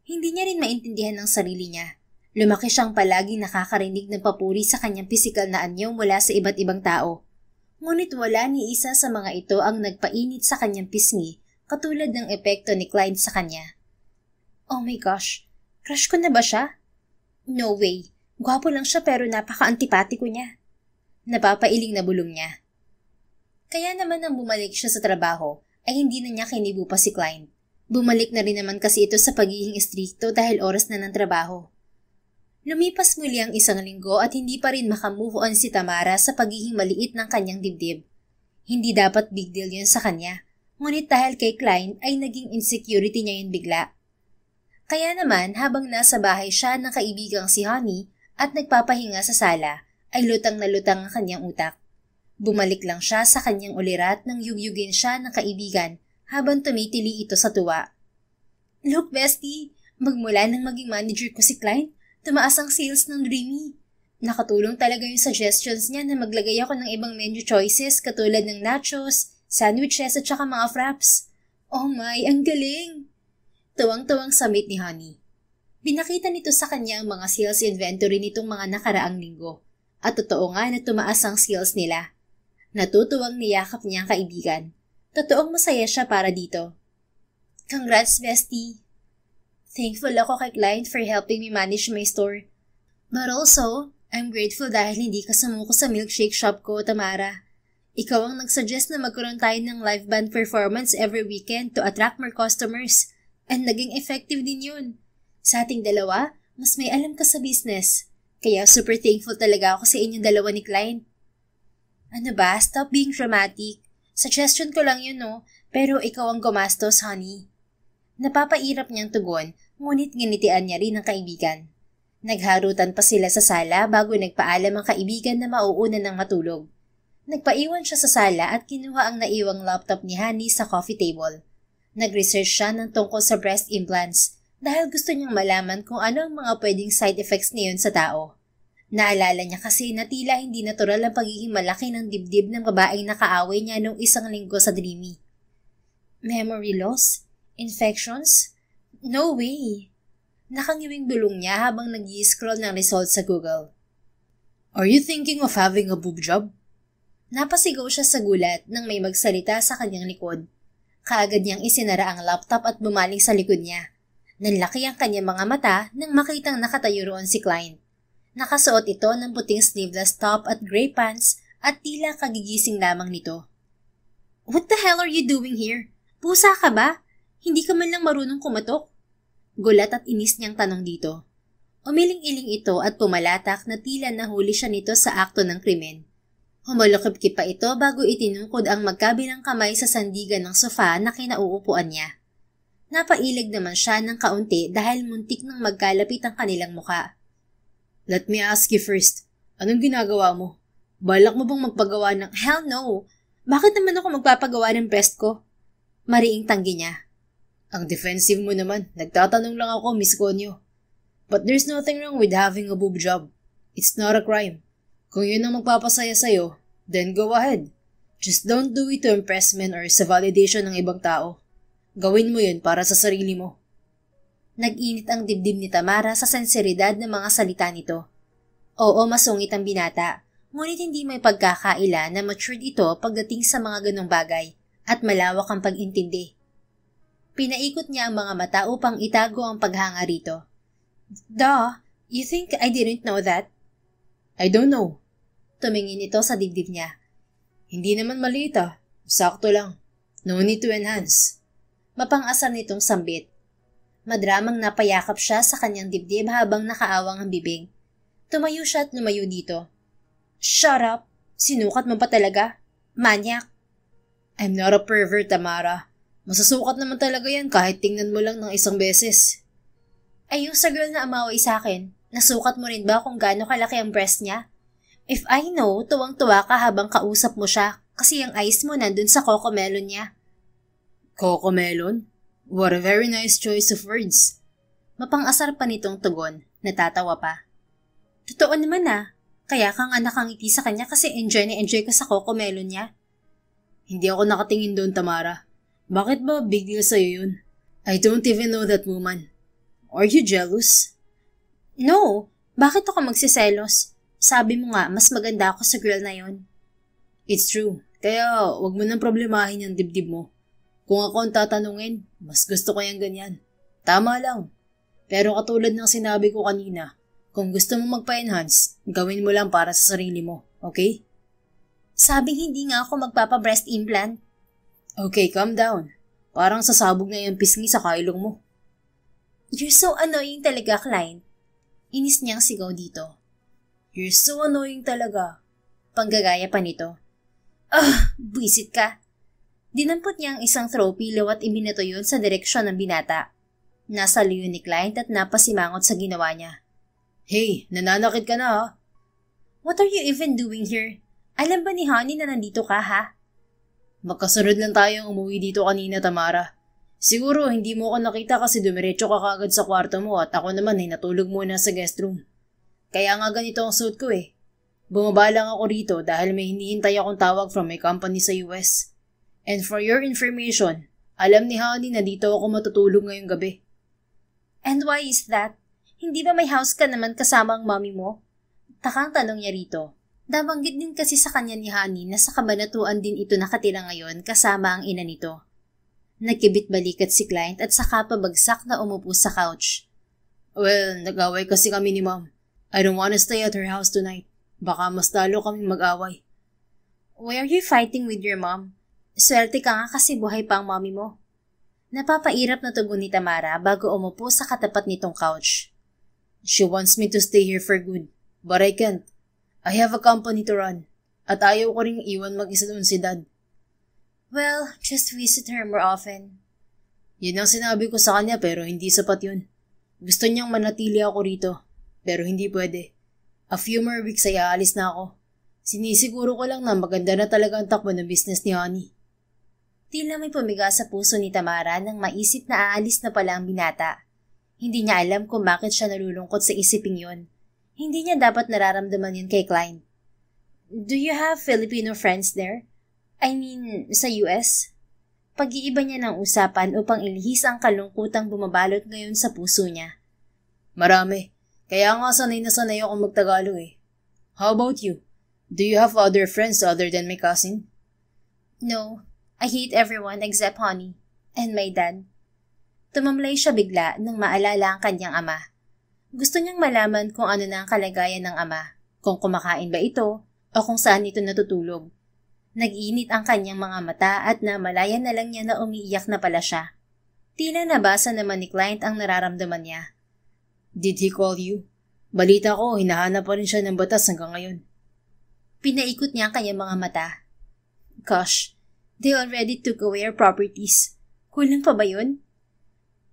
Hindi niya rin maintindihan ng sarili niya. Lumaki siyang palaging nakakarinig ng papuri sa kanyang pisikal na anyo mula sa iba't ibang tao. Ngunit wala ni isa sa mga ito ang nagpainit sa kanyang pisngi katulad ng epekto ni Klein sa kanya. Oh my gosh, crush ko na ba siya? No way, gwapo lang siya pero napaka-antipatiko niya. Napapailing na bulong niya. Kaya naman nang bumalik siya sa trabaho ay hindi na niya kinibo pa si Klein. Bumalik na rin naman kasi ito sa pagiging istrikto dahil oras na ng trabaho. Lumipas muli ang isang linggo at hindi pa rin makamove on si Tamara sa pagiging maliit ng kanyang dibdib. Hindi dapat big deal yun sa kanya, ngunit dahil kay Klein ay naging insecurity niya yun bigla. Kaya naman habang nasa bahay siya ng kaibigang si Honey at nagpapahinga sa sala, ay lutang na lutang ang kanyang utak. Bumalik lang siya sa kanyang ulirat nang yugyugin siya ng kaibigan habang tumitili ito sa tuwa. Look, bestie, magmula nang maging manager ko si Klein, tumaas ang sales ng Dreamy. Nakatulong talaga yung suggestions niya na maglagay ako ng ibang menu choices katulad ng nachos, sandwiches at saka mga fraps. Oh my, ang galing! Tuwang-tuwang samit ni Honey. Binakita nito sa kanya ang mga sales inventory nitong mga nakaraang linggo. At totoo nga na tumaas ang sales nila. Natutuwang niyakap niya ang kaibigan. Totoong masaya siya para dito. Congrats, bestie! Thankful ako kay Klein for helping me manage my store. But also, I'm grateful dahil hindi ka sumuko sa milkshake shop ko, Tamara. Ikaw ang nagsuggest na magkaroon tayo ng live band performance every weekend to attract more customers. And naging effective din yun. Sa ating dalawa, mas may alam ka sa business. Kaya super thankful talaga ako sa inyong dalawa ni Klein. Ano ba? Stop being dramatic. Suggestion ko lang yun, no? Pero ikaw ang gumastos, honey. Napapairap niyang tugon, ngunit ginitian niya rin ang kaibigan. Nagharutan pa sila sa sala bago nagpaalam ang kaibigan na mauuna ng matulog. Nagpaiwan siya sa sala at kinuha ang naiwang laptop ni Honey sa coffee table. Nag-research siya ng tungkol sa breast implants dahil gusto niyang malaman kung ano ang mga pwedeng side effects niyon sa tao. Naalala niya kasi na tila hindi natural ang pagiging malaki ng dibdib ng babaeng nakaaway niya noong 1 linggo sa Dreamy. Memory loss? Infections? No way! Nakangiwing bulong niya habang nag-i-scroll ng results sa Google. Are you thinking of having a boob job? Napasigaw siya sa gulat nang may magsalita sa kanyang likod. Kaagad niyang isinara ang laptop at bumaling sa likod niya. Nanlaki ang kanyang mga mata nang makitang nakatayo roon si Klein. Nakasuot ito ng puting sleeveless top at gray pants at tila kagigising lamang nito. What the hell are you doing here? Pusa ka ba? Hindi ka man lang marunong kumatok? Gulat at inis niyang tanong dito. Umiling-iling ito at pumalatak na tila nahuli siya nito sa akto ng krimen. Humalukip pa ito bago itinungkod ang magkabilang kamay sa sandigan ng sofa na kinauupuan niya. Napailig naman siya ng kaunti dahil muntik nang magkalapit ang kanilang muka. Let me ask you first, anong ginagawa mo? Balak mo bang magpagawa ng... Hell no! Bakit naman ako magpapagawa ng breast ko? Mariing tanggi niya. Ang defensive mo naman, nagtatanong lang ako, Miss Conyo. But there's nothing wrong with having a boob job. It's not a crime. Kung yun ang magpapasaya sa'yo, then go ahead. Just don't do it to impress men or sa validation ng ibang tao. Gawin mo yun para sa sarili mo. Nag-init ang dibdib ni Tamara sa senseridad ng mga salita nito. Oo, masungit ang binata, ngunit hindi may pagkakaila na matured ito pagdating sa mga ganong bagay at malawak ang pag-intindi. Pinaikot niya ang mga mata upang itago ang paghanga rito. Duh, you think I didn't know that? I don't know. Tumingin ito sa dibdib niya. Hindi naman maliit ah. Sakto lang. No need to enhance. Mapang-asar nitong sambit. Madramang napayakap siya sa kanyang dibdib habang nakaawang ang bibig. Tumayo siya at lumayo dito. Shut up! Sinukat mo pa talaga? Manyak! I'm not a pervert, Tamara. Masasukat naman talaga yan kahit tingnan mo lang ng 1 beses. Ay yung sa girl na amaway sa akin, nasukat mo rin ba kung gaano kalaki ang breast niya? If I know, tuwang-tuwa ka habang kausap mo siya kasi ang eyes mo nandun sa cocomelon niya. Cocomelon? What a very nice choice of words. Mapang-asar pa nitong tugon, natatawa pa. Totoo naman ah, kaya ka nga nakangiti sa kanya kasi enjoy na enjoy ka sa cocomelon niya. Hindi ako nakatingin doon, Tamara. Bakit ba big deal sa'yo yun? I don't even know that woman. Are you jealous? No, bakit ako magsiselos? Sabi mo nga, mas maganda ako sa girl na yon. It's true, kaya wag mo nang problemahin yung dibdib mo. Kung ako ang tatanungin, mas gusto ko yung ganyan. Tama lang. Pero katulad ng sinabi ko kanina, kung gusto mo magpa-enhance, gawin mo lang para sa sarili mo, okay? Sabing hindi nga ako magpapa-breast implant. Okay, calm down. Parang sasabog na yung pisngi sa kailong mo. You're so annoying talaga, Klein. Inis niyang sigaw dito. You're so annoying talaga. Panggagaya pa nito. Buisit ka. Dinampot niya ang isang throw pillow at ibinato yun sa direksyon ng binata. Nasa liyo ni Klein at napasimangot sa ginawa niya. Hey, nananakit ka na ha? What are you even doing here? Alam ba ni Honey na nandito ka ha? Magkasunod lang tayong umuwi dito kanina, Tamara. Siguro hindi mo ako nakita kasi dumiretso ka kagad sa kwarto mo at ako naman ay natulog muna sa guest room. Kaya nga ganito ang suit ko eh. Bumaba lang ako rito dahil may hinihintay akong tawag from my company sa US. And for your information, alam ni Honey na dito ako matutulog ngayong gabi. And why is that? Hindi ba may house ka naman kasama ang mommy mo? Takang tanong niya rito. Nabanggit din kasi sa kanya ni Honey na sa kabanatuan din ito nakatira ngayon kasama ang ina nito. Nagkibit-balikat si Client at saka pabagsak na umupo sa couch. Well, nag-away kasi kami ni Mom. I don't wanna stay at her house tonight. Baka mas talo kaming mag-away. Why are you fighting with your mom? Swerte ka nga kasi buhay pa ang mommy mo. Napapairap na tugon ni Tamara bago umupo sa katapat nitong couch. She wants me to stay here for good, but I can't. I have a company to run. At ayaw ko ring iwan mag-isa doon si Dad. Well, just visit her more often. Yun ang sinabi ko sa kanya pero hindi sapat yun. Gusto niyang manatili ako rito, pero hindi pwede. A few more weeks ay aalis na ako. Sinisiguro ko lang na maganda na talaga ang takbo ng business ni Honey. Tila may pumiga sa puso ni Tamara nang maisip na aalis na pala ang binata. Hindi niya alam kung bakit siya nalulungkot sa isiping yon. Hindi niya dapat nararamdaman yun kay Klein. Do you have Filipino friends there? I mean, sa US? Pag-iiba niya ng usapan upang ilihis ang kalungkutang bumabalot ngayon sa puso niya. Marami. Kaya nga sanay na sanay ako magtagalog eh. How about you? Do you have other friends other than my cousin? No. I hate everyone except Honey and my dad. Tumamlay siya bigla nang maalala ang kanyang ama. Gusto niyang malaman kung ano na ang kalagayan ng ama, kung kumakain ba ito o kung saan ito natutulog. Nag-init ang kanyang mga mata at namalayan na lang niya na umiiyak na pala siya. Tila nabasa naman ni Client ang nararamdaman niya. Did he call you? Balita ko, hinahanap pa rin siya ng batas hanggang ngayon. Pinaikot niya ang kanyang mga mata. Gosh, they already took away our properties. Kulang pa ba yun?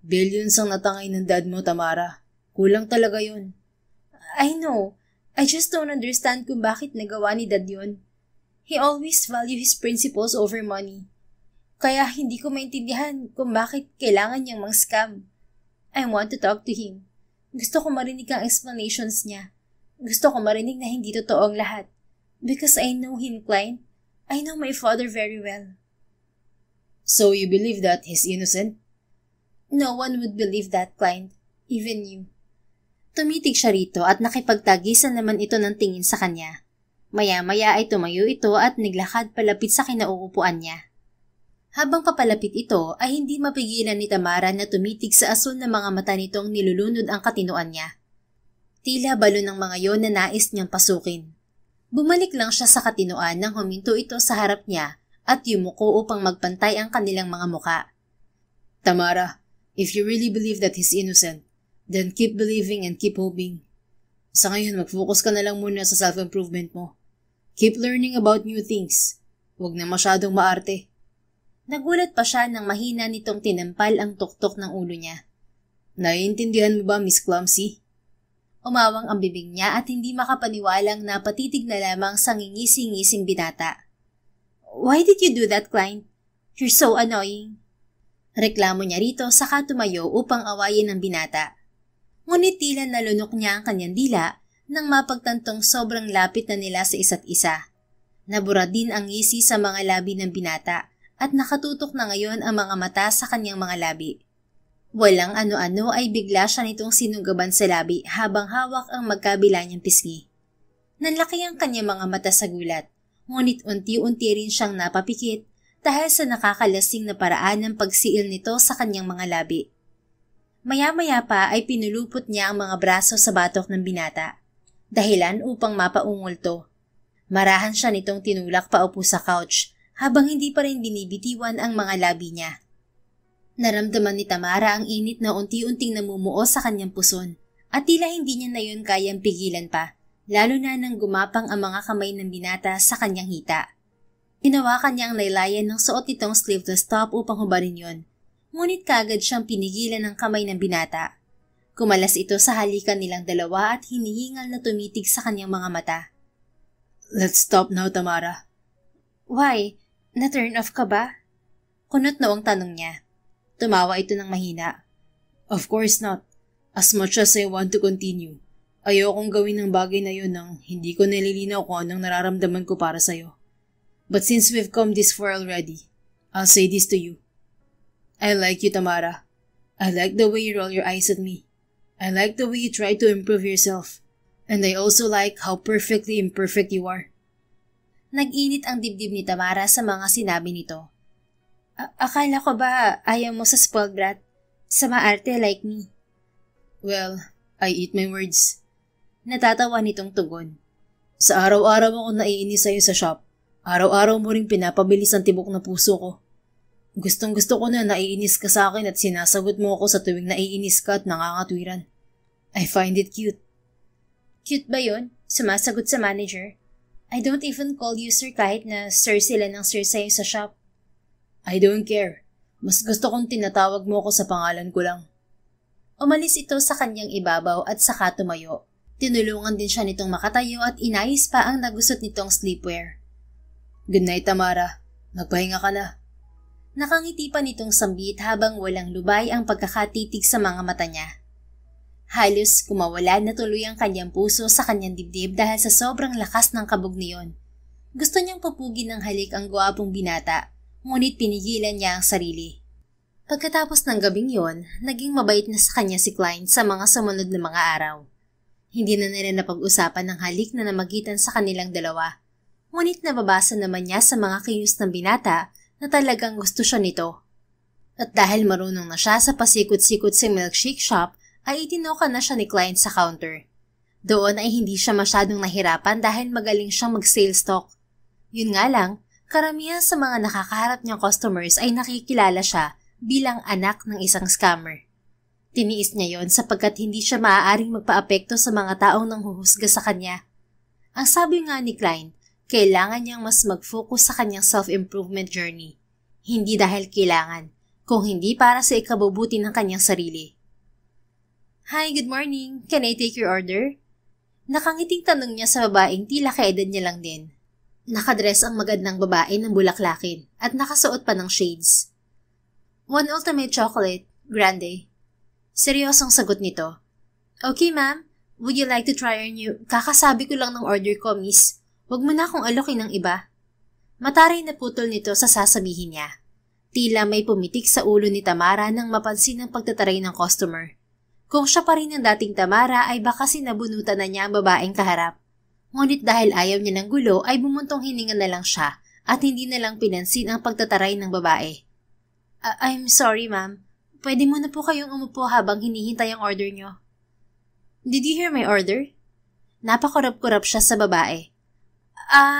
Billions ang natangay ng dad mo, Tamara. Kulang talaga yun. I know. I just don't understand kung bakit nagawa ni dad yun. He always value his principles over money. Kaya hindi ko maintindihan kung bakit kailangan niyang mang-scam. I want to talk to him. Gusto ko marinig ang explanations niya. Gusto ko marinig na hindi totoo ang lahat. Because I know him, Klein. I know my father very well. So you believe that he's innocent? No one would believe that, Klein. Even you. Tumitig siya rito at nakipagtagisan naman ito ng tingin sa kanya. Maya-maya ay tumayo ito at naglakad palapit sa kinauupuan niya. Habang papalapit ito ay hindi mapigilan ni Tamara na tumitig sa asul ng mga mata nitong nilulunod ang katinoan niya. Tila balo ng mga yon na nais niyang pasukin. Bumalik lang siya sa katinoan nang huminto ito sa harap niya at yumuko upang magpantay ang kanilang mga muka. Tamara, if you really believe that he's innocent, then keep believing and keep hoping. Sa ngayon, mag-focus ka na lang muna sa self-improvement mo. Keep learning about new things. Huwag na masyadong maarte. Nagulat pa siya nang mahina nitong tinampal ang tuktok ng ulo niya. Naiintindihan mo ba, Miss Clumsy? Umawang ang bibig niya at hindi makapaniwalang napatitig na lamang sa ngingisi-ngising binata. Why did you do that, Klein? You're so annoying. Reklamo niya rito saka tumayo upang awayin ang binata. Ngunit tila nalunok niya ang kanyang dila nang mapagtantong sobrang lapit na nila sa isa't isa. Nabura din ang ngisi sa mga labi ng binata at nakatutok na ngayon ang mga mata sa kanyang mga labi. Walang ano-ano ay bigla siya nitong sinugaban sa labi habang hawak ang magkabila niyang pisngi. Nanlaki ang kanyang mga mata sa gulat, ngunit unti-unti rin siyang napapikit dahil sa nakakalasing na paraan ng pagsiil nito sa kanyang mga labi. Maya-maya pa ay pinulupot niya ang mga braso sa batok ng binata, dahilan upang mapaungol to. Marahan siya nitong tinulak paupo sa couch habang hindi pa rin binibitiwan ang mga labi niya. Naramdaman ni Tamara ang init na unti-unting namumuo sa kanyang puson at tila hindi niya na yun kayang pigilan pa, lalo na nang gumapang ang mga kamay ng binata sa kanyang hita. Hinawakan niya ang laylayan ng suot nitong sleeveless top upang hubarin yon. Ngunit kagad siyang pinigilan ng kamay ng binata. Kumalas ito sa halikan nilang dalawa at hinihingal na tumitig sa kanyang mga mata. Let's stop now, Tamara. Why? Na-turn off ka ba? Kunot noong tanong niya. Tumawa ito ng mahina. Of course not. As much as I want to continue, ayokong gawin ng bagay na yun nang hindi ko nililinaw kung anong nararamdaman ko para sa'yo. But since we've come this far already, I'll say this to you. I like you, Tamara. I like the way you roll your eyes at me. I like the way you try to improve yourself. And I also like how perfectly imperfect you are. Nag-init ang dibdib ni Tamara sa mga sinabi nito. Akala ko ba ayaw mo sa spoiled brat? Sa maarte like me? Well, I eat my words. Natatawa nitong tugon. Sa araw-araw ako naiinis sa'yo sa shop. Araw-araw mo ring pinapabilis ang tibok na puso ko. Gustong-gusto ko na naiinis ka sa akin at sinasagot mo ako sa tuwing naiinis ka at nangangatwiran. I find it cute. Cute ba yun? Sumasagot sa manager? I don't even call you sir kahit na sir sila ng sir sa'yo sa shop. I don't care. Mas gusto kong tinatawag mo ako sa pangalan ko lang. Umalis ito sa kanyang ibabaw at saka tumayo. Tinulungan din siya nitong makatayo at inayos pa ang nagusot nitong sleepwear. Good night, Tamara. Magpahinga ka na. Nakangiti pa nitong sambit habang walang lubay ang pagkakatitig sa mga mata niya. Halos kumawala na tuloy ang kanyang puso sa kanyang dibdib dahil sa sobrang lakas ng kabog niyon. Gusto niyang papugin ng halik ang gwapong binata, ngunit pinigilan niya ang sarili. Pagkatapos ng gabing yon, naging mabait na sa kanya si Klein sa mga sumunod na mga araw. Hindi na nila napag-usapan ng halik na namagitan sa kanilang dalawa. Ngunit nababasa naman niya sa mga kilos ng binata na talagang gusto siya nito. At dahil marunong na siya sa pasikot-sikot sa milkshake shop, ay itinoka na siya ni Klein sa counter. Doon ay hindi siya masyadong nahirapan dahil magaling siyang mag-sales talk. Yun nga lang, karamihan sa mga nakakaharap niyang customers ay nakikilala siya bilang anak ng isang scammer. Tiniis niya yon sapagkat hindi siya maaaring magpaapekto sa mga taong nanghuhusga sa kanya. Ang sabi nga ni Klein, kailangan niyang mas mag-focus sa kanyang self-improvement journey. Hindi dahil kailangan, kung hindi para sa ikabubuti ng kanyang sarili. Hi, good morning. Can I take your order? Nakangiting tanong niya sa babaeng tila kaedad niya lang din. Nakadress ang magandang babae ng bulaklakin at nakasuot pa ng shades. One ultimate chocolate, grande. Seryosong sagot nito. Okay ma'am, would you like to try our new... Kakasabi ko lang ng order ko, miss. Huwag mo na akong alokin ng iba. Mataray na putol nito sa sasabihin niya. Tila may pumitik sa ulo ni Tamara nang mapansin ang pagtataray ng customer. Kung siya pa rin ang dating Tamara ay baka sinabunutan na niya ang babaeng kaharap. Ngunit dahil ayaw niya ng gulo ay bumuntong hininga na lang siya at hindi na lang pinansin ang pagtataray ng babae. I'm sorry ma'am. Pwede mo na po kayong umupo habang hinihintay ang order nyo. Did you hear my order? Napakurap-kurap siya sa babae.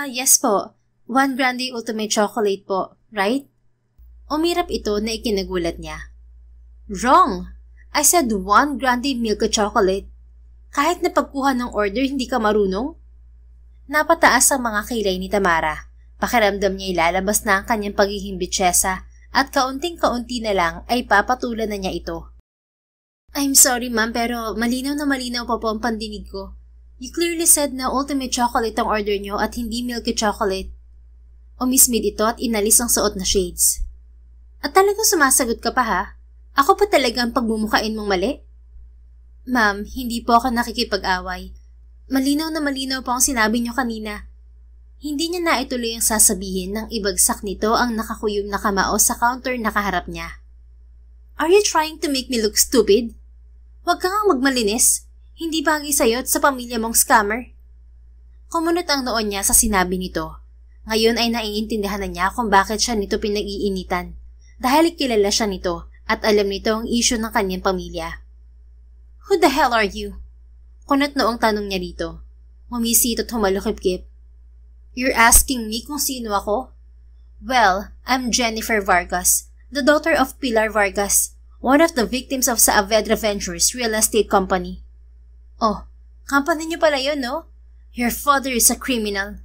Yes po. 1 grande ultimate chocolate po, right? Umirap ito na ikinagulat niya. Wrong! I said 1 grande milk chocolate. Kahit na pagkuha ng order hindi ka marunong? Napataas ang mga kilay ni Tamara. Pakiramdam niya ilalabas na ang kanyang pagiging bitsyesa at kaunting-kaunti na lang ay papatulan na niya ito. I'm sorry ma'am pero malinaw na malinaw pa po ang pandinig ko. You clearly said na ultimate chocolate ang order nyo at hindi milky chocolate. Umismid ito at inalis ang suot na shades. At talagang sumasagot ka pa ha? Ako pa talagang pagmumukain mong mali? Ma'am, hindi po ako nakikipag-away. Malinaw na malinaw po ang sinabi nyo kanina. Hindi niya naituloy ang sasabihin nang ibagsak nito ang nakakuyom na kamao sa counter na kaharap niya. Are you trying to make me look stupid? Huwag kang magmalinis. Hindi bagay sa'yo at sa pamilya mong scammer. Kumunot ang noon niya sa sinabi nito. Ngayon ay naiintindihan na niya kung bakit siya nito pinag-iinitan. Dahil kilala siya nito at alam nito ang issue ng kanyang pamilya. Who the hell are you? Kunot noong tanong niya dito. Mumisit at humalukip-kip. You're asking me kung sino ako? Well, I'm Jennifer Vargas, the daughter of Pilar Vargas, one of the victims of Saavedra Ventures Real Estate Company. Oh, company niyo pala yun, no? Your father is a criminal.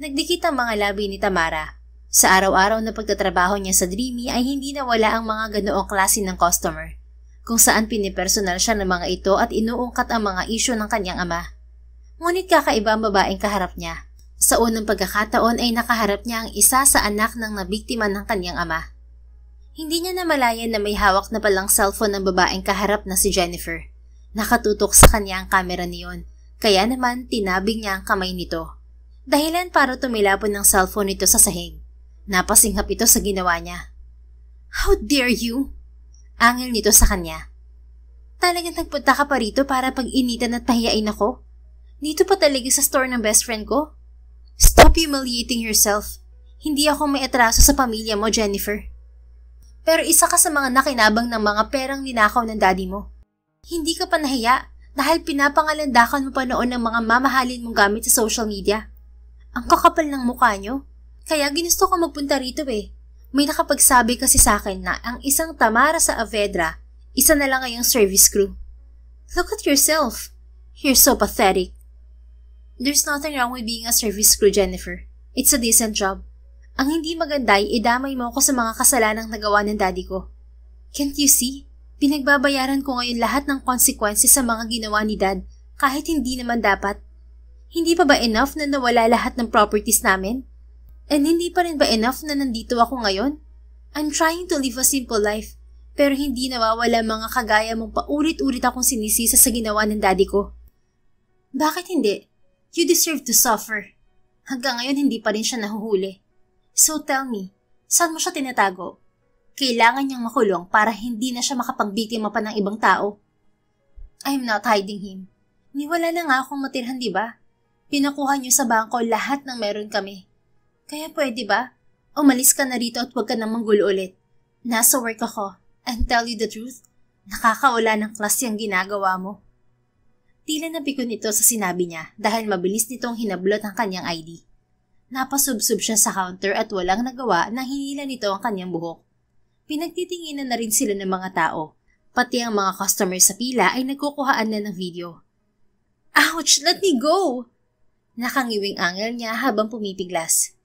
Nagdikit ang mga labi ni Tamara. Sa araw-araw na pagtatrabaho niya sa Dreamy ay hindi nawala ang mga ganoong klase ng customer, kung saan pinipersonal siya ng mga ito at inuungkat ang mga isyu ng kanyang ama. Ngunit kakaiba ang babaeng kaharap niya. Sa unang pagkakataon ay nakaharap niya ang isa sa anak ng nabiktima ng kanyang ama. Hindi niya namalayan na may hawak na palang cellphone ng babaeng kaharap na si Jennifer. Nakatutok sa kanya ang kamera niyon, kaya naman tinabing niya ang kamay nito. Dahilan para tumilapon ng cellphone nito sa sahig. Napasinghap ito sa ginawa niya. How dare you? Angil nito sa kanya. Talagang nagpunta ka pa rito para pag-initan at pahiyain ako? Dito pa talaga sa store ng best friend ko? Stop humiliating yourself. Hindi ako may atraso sa pamilya mo, Jennifer. Pero isa ka sa mga nakinabang ng mga perang ninakaw ng daddy mo. Hindi ka pa nahiya dahil pinapangalandakan mo pa noon ng mga mamahalin mong gamit sa social media. Ang kakapal ng mukha nyo. Kaya ginusto ko magpunta rito eh. May nakapagsabi kasi sa akin na ang isang Tamara sa Avedra, isa na lang ngayong service crew. Look at yourself. You're so pathetic. There's nothing wrong with being a service crew, Jennifer. It's a decent job. Ang hindi maganda ay idamay mo ako sa mga kasalanang nagawa ng daddy ko. Can't you see? Pinagbabayaran ko ngayon lahat ng consequences sa mga ginawa ni dad kahit hindi naman dapat. Hindi pa ba enough na nawala lahat ng properties namin? And hindi pa rin ba enough na nandito ako ngayon? I'm trying to live a simple life, pero hindi nawawala mga kagaya mong paulit-ulit akong sinisisa sa ginawa ng daddy ko. Bakit hindi? You deserve to suffer. Hanggang ngayon hindi pa rin siya nahuhuli. So tell me, saan mo siya tinatago? Kailangan niyang makulong para hindi na siya makapagbiktima pa ng ibang tao. I'm not hiding him. Niwala na nga akong matirhan, di ba? Pinakuha niyo sa bangko lahat ng meron kami. Kaya pwede ba? Umalis ka na rito at huwag ka nang manggulo ulit. Nasa work ako. And tell you the truth, nakakawala ng klase ang ginagawa mo. Tila napikon ito sa sinabi niya dahil mabilis nitong hinablot ang kanyang ID. Napasubsob siya sa counter at walang nagawa na hinila nito ang kanyang buhok. Pinagtitinginan na rin sila ng mga tao. Pati ang mga customers sa pila ay nagkukuhaan na ng video. Ouch! Let me go! Nakangiwing angel niya habang pumipiglas.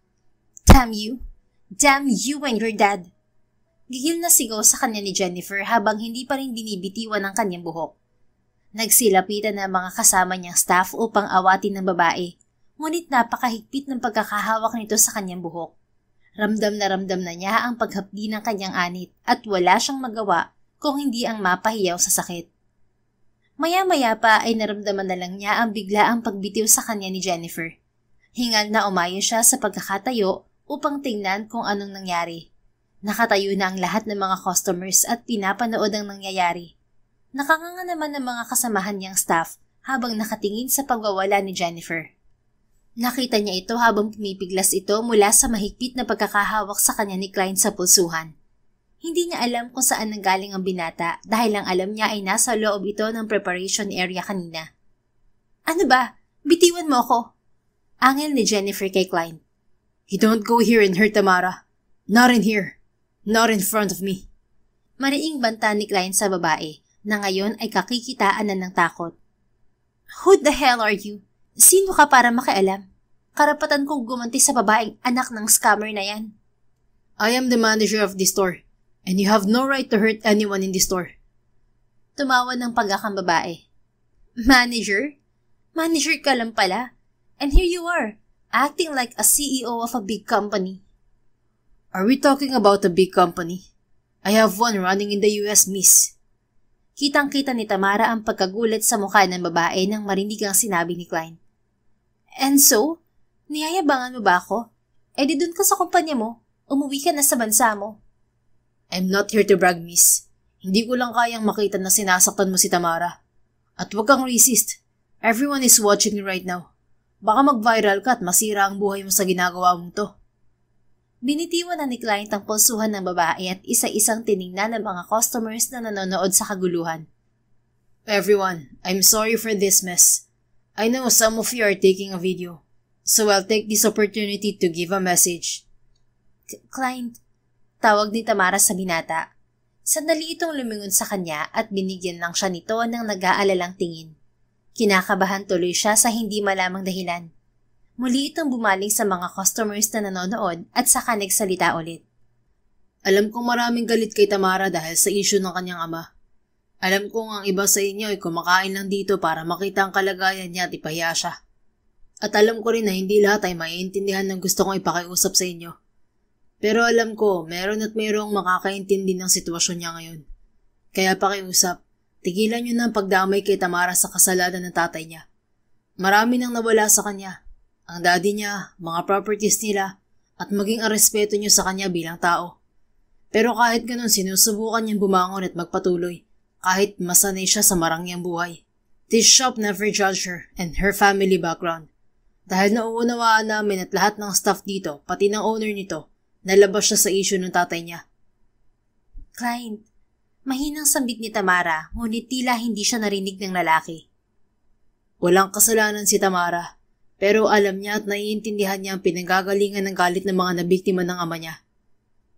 Damn you! Damn you and your dad! Gigil na sigaw sa kanya ni Jennifer habang hindi pa rin binibitiwan ang kanyang buhok. Nagsilapitan ng mga kasama niyang staff upang awatin ng babae, ngunit napakahigpit ng pagkakahawak nito sa kanyang buhok. Ramdam na niya ang paghapdi ng kanyang anit at wala siyang magawa kung hindi ang mapahiyaw sa sakit. Maya-maya pa ay naramdaman na lang niya ang biglaang pagbitiw sa kanya ni Jennifer. Hingal na umayon siya sa pagkakatayo upang tingnan kung anong nangyari. Nakatayo na ang lahat ng mga customers at pinapanood ang nangyayari. Nakanganga naman ng mga kasamahan niyang staff habang nakatingin sa pagwawala ni Jennifer. Nakita niya ito habang pumipiglas ito mula sa mahigpit na pagkakahawak sa kanya ni Klein sa pulsuhan. Hindi niya alam kung saan nanggaling ang binata dahil ang alam niya ay nasa loob ito ng preparation area kanina. Ano ba? Bitiwan mo ako! Angel ni Jennifer kay Klein. You don't go here and hurt Tamara. Not in here. Not in front of me. Mariing banta ni Klein sa babae na ngayon ay kakikitaan na ng takot. Who the hell are you? Sino ka para makialam? Karapatan kong gumanti sa babaeng anak ng scammer na yan. I am the manager of this store, and you have no right to hurt anyone in this store. Tumawa ng pagakang babae. Manager? Manager ka lang pala. And here you are, acting like a CEO of a big company. Are we talking about a big company? I have one running in the US, miss. Kitang-kita ni Tamara ang pagkagulat sa mukha ng babae nang marinig ang sinabi ni Klein. And so, niyayabangan mo ba ako? Eh di dun ka sa kumpanya mo, umuwi ka na sa bansa mo. I'm not here to brag, miss. Hindi ko lang kayang makita na sinasaktan mo si Tamara. At huwag kang racist. Everyone is watching you right now. Baka mag-viral ka at masira ang buhay mo sa ginagawa mong to. Binitiwan na ni Klein ang pulsuhan ng babae at isa-isang tiningnan ng mga customers na nanonood sa kaguluhan. Everyone, I'm sorry for this mess. I know some of you are taking a video, so I'll take this opportunity to give a message. Klein, tawag ni Tamara sa binata. Sandali itong lumingon sa kanya at binigyan lang siya nito ng nag-aalalang tingin. Kinakabahan tuloy siya sa hindi malamang dahilan. Muli itong bumaling sa mga customers na nanonood at saka nagsalita ulit. Alam kong maraming galit kay Tamara dahil sa issue ng kanyang ama. Alam kong ang iba sa inyo ay kumakain lang dito para makita ang kalagayan niya at ipahiya siya. At alam ko rin na hindi lahat ay maiintindihan ng gusto kong ipakiusap sa inyo. Pero alam ko, meron at mayroong makakaintindi ng sitwasyon niya ngayon. Kaya pakiusap, tigilan niyo na ang pagdamay kay Tamara sa kasalanan ng tatay niya. Marami nang nawala sa kanya. Ang daddy niya, mga properties nila, at maging ang respeto niyo sa kanya bilang tao. Pero kahit ganun, sinusubukan niyang bumangon at magpatuloy, kahit masanay siya sa marangyang buhay. This shop never judged her and her family background. Dahil nauunawaan namin at lahat ng staff dito, pati ng owner nito, nalabas siya sa issue ng tatay niya. Klein, mahinang sambit ni Tamara, ngunit tila hindi siya narinig ng lalaki. Walang kasalanan si Tamara. Pero alam niya at naiintindihan niya ang pinanggagalingan ng galit ng mga nabiktima ng ama niya.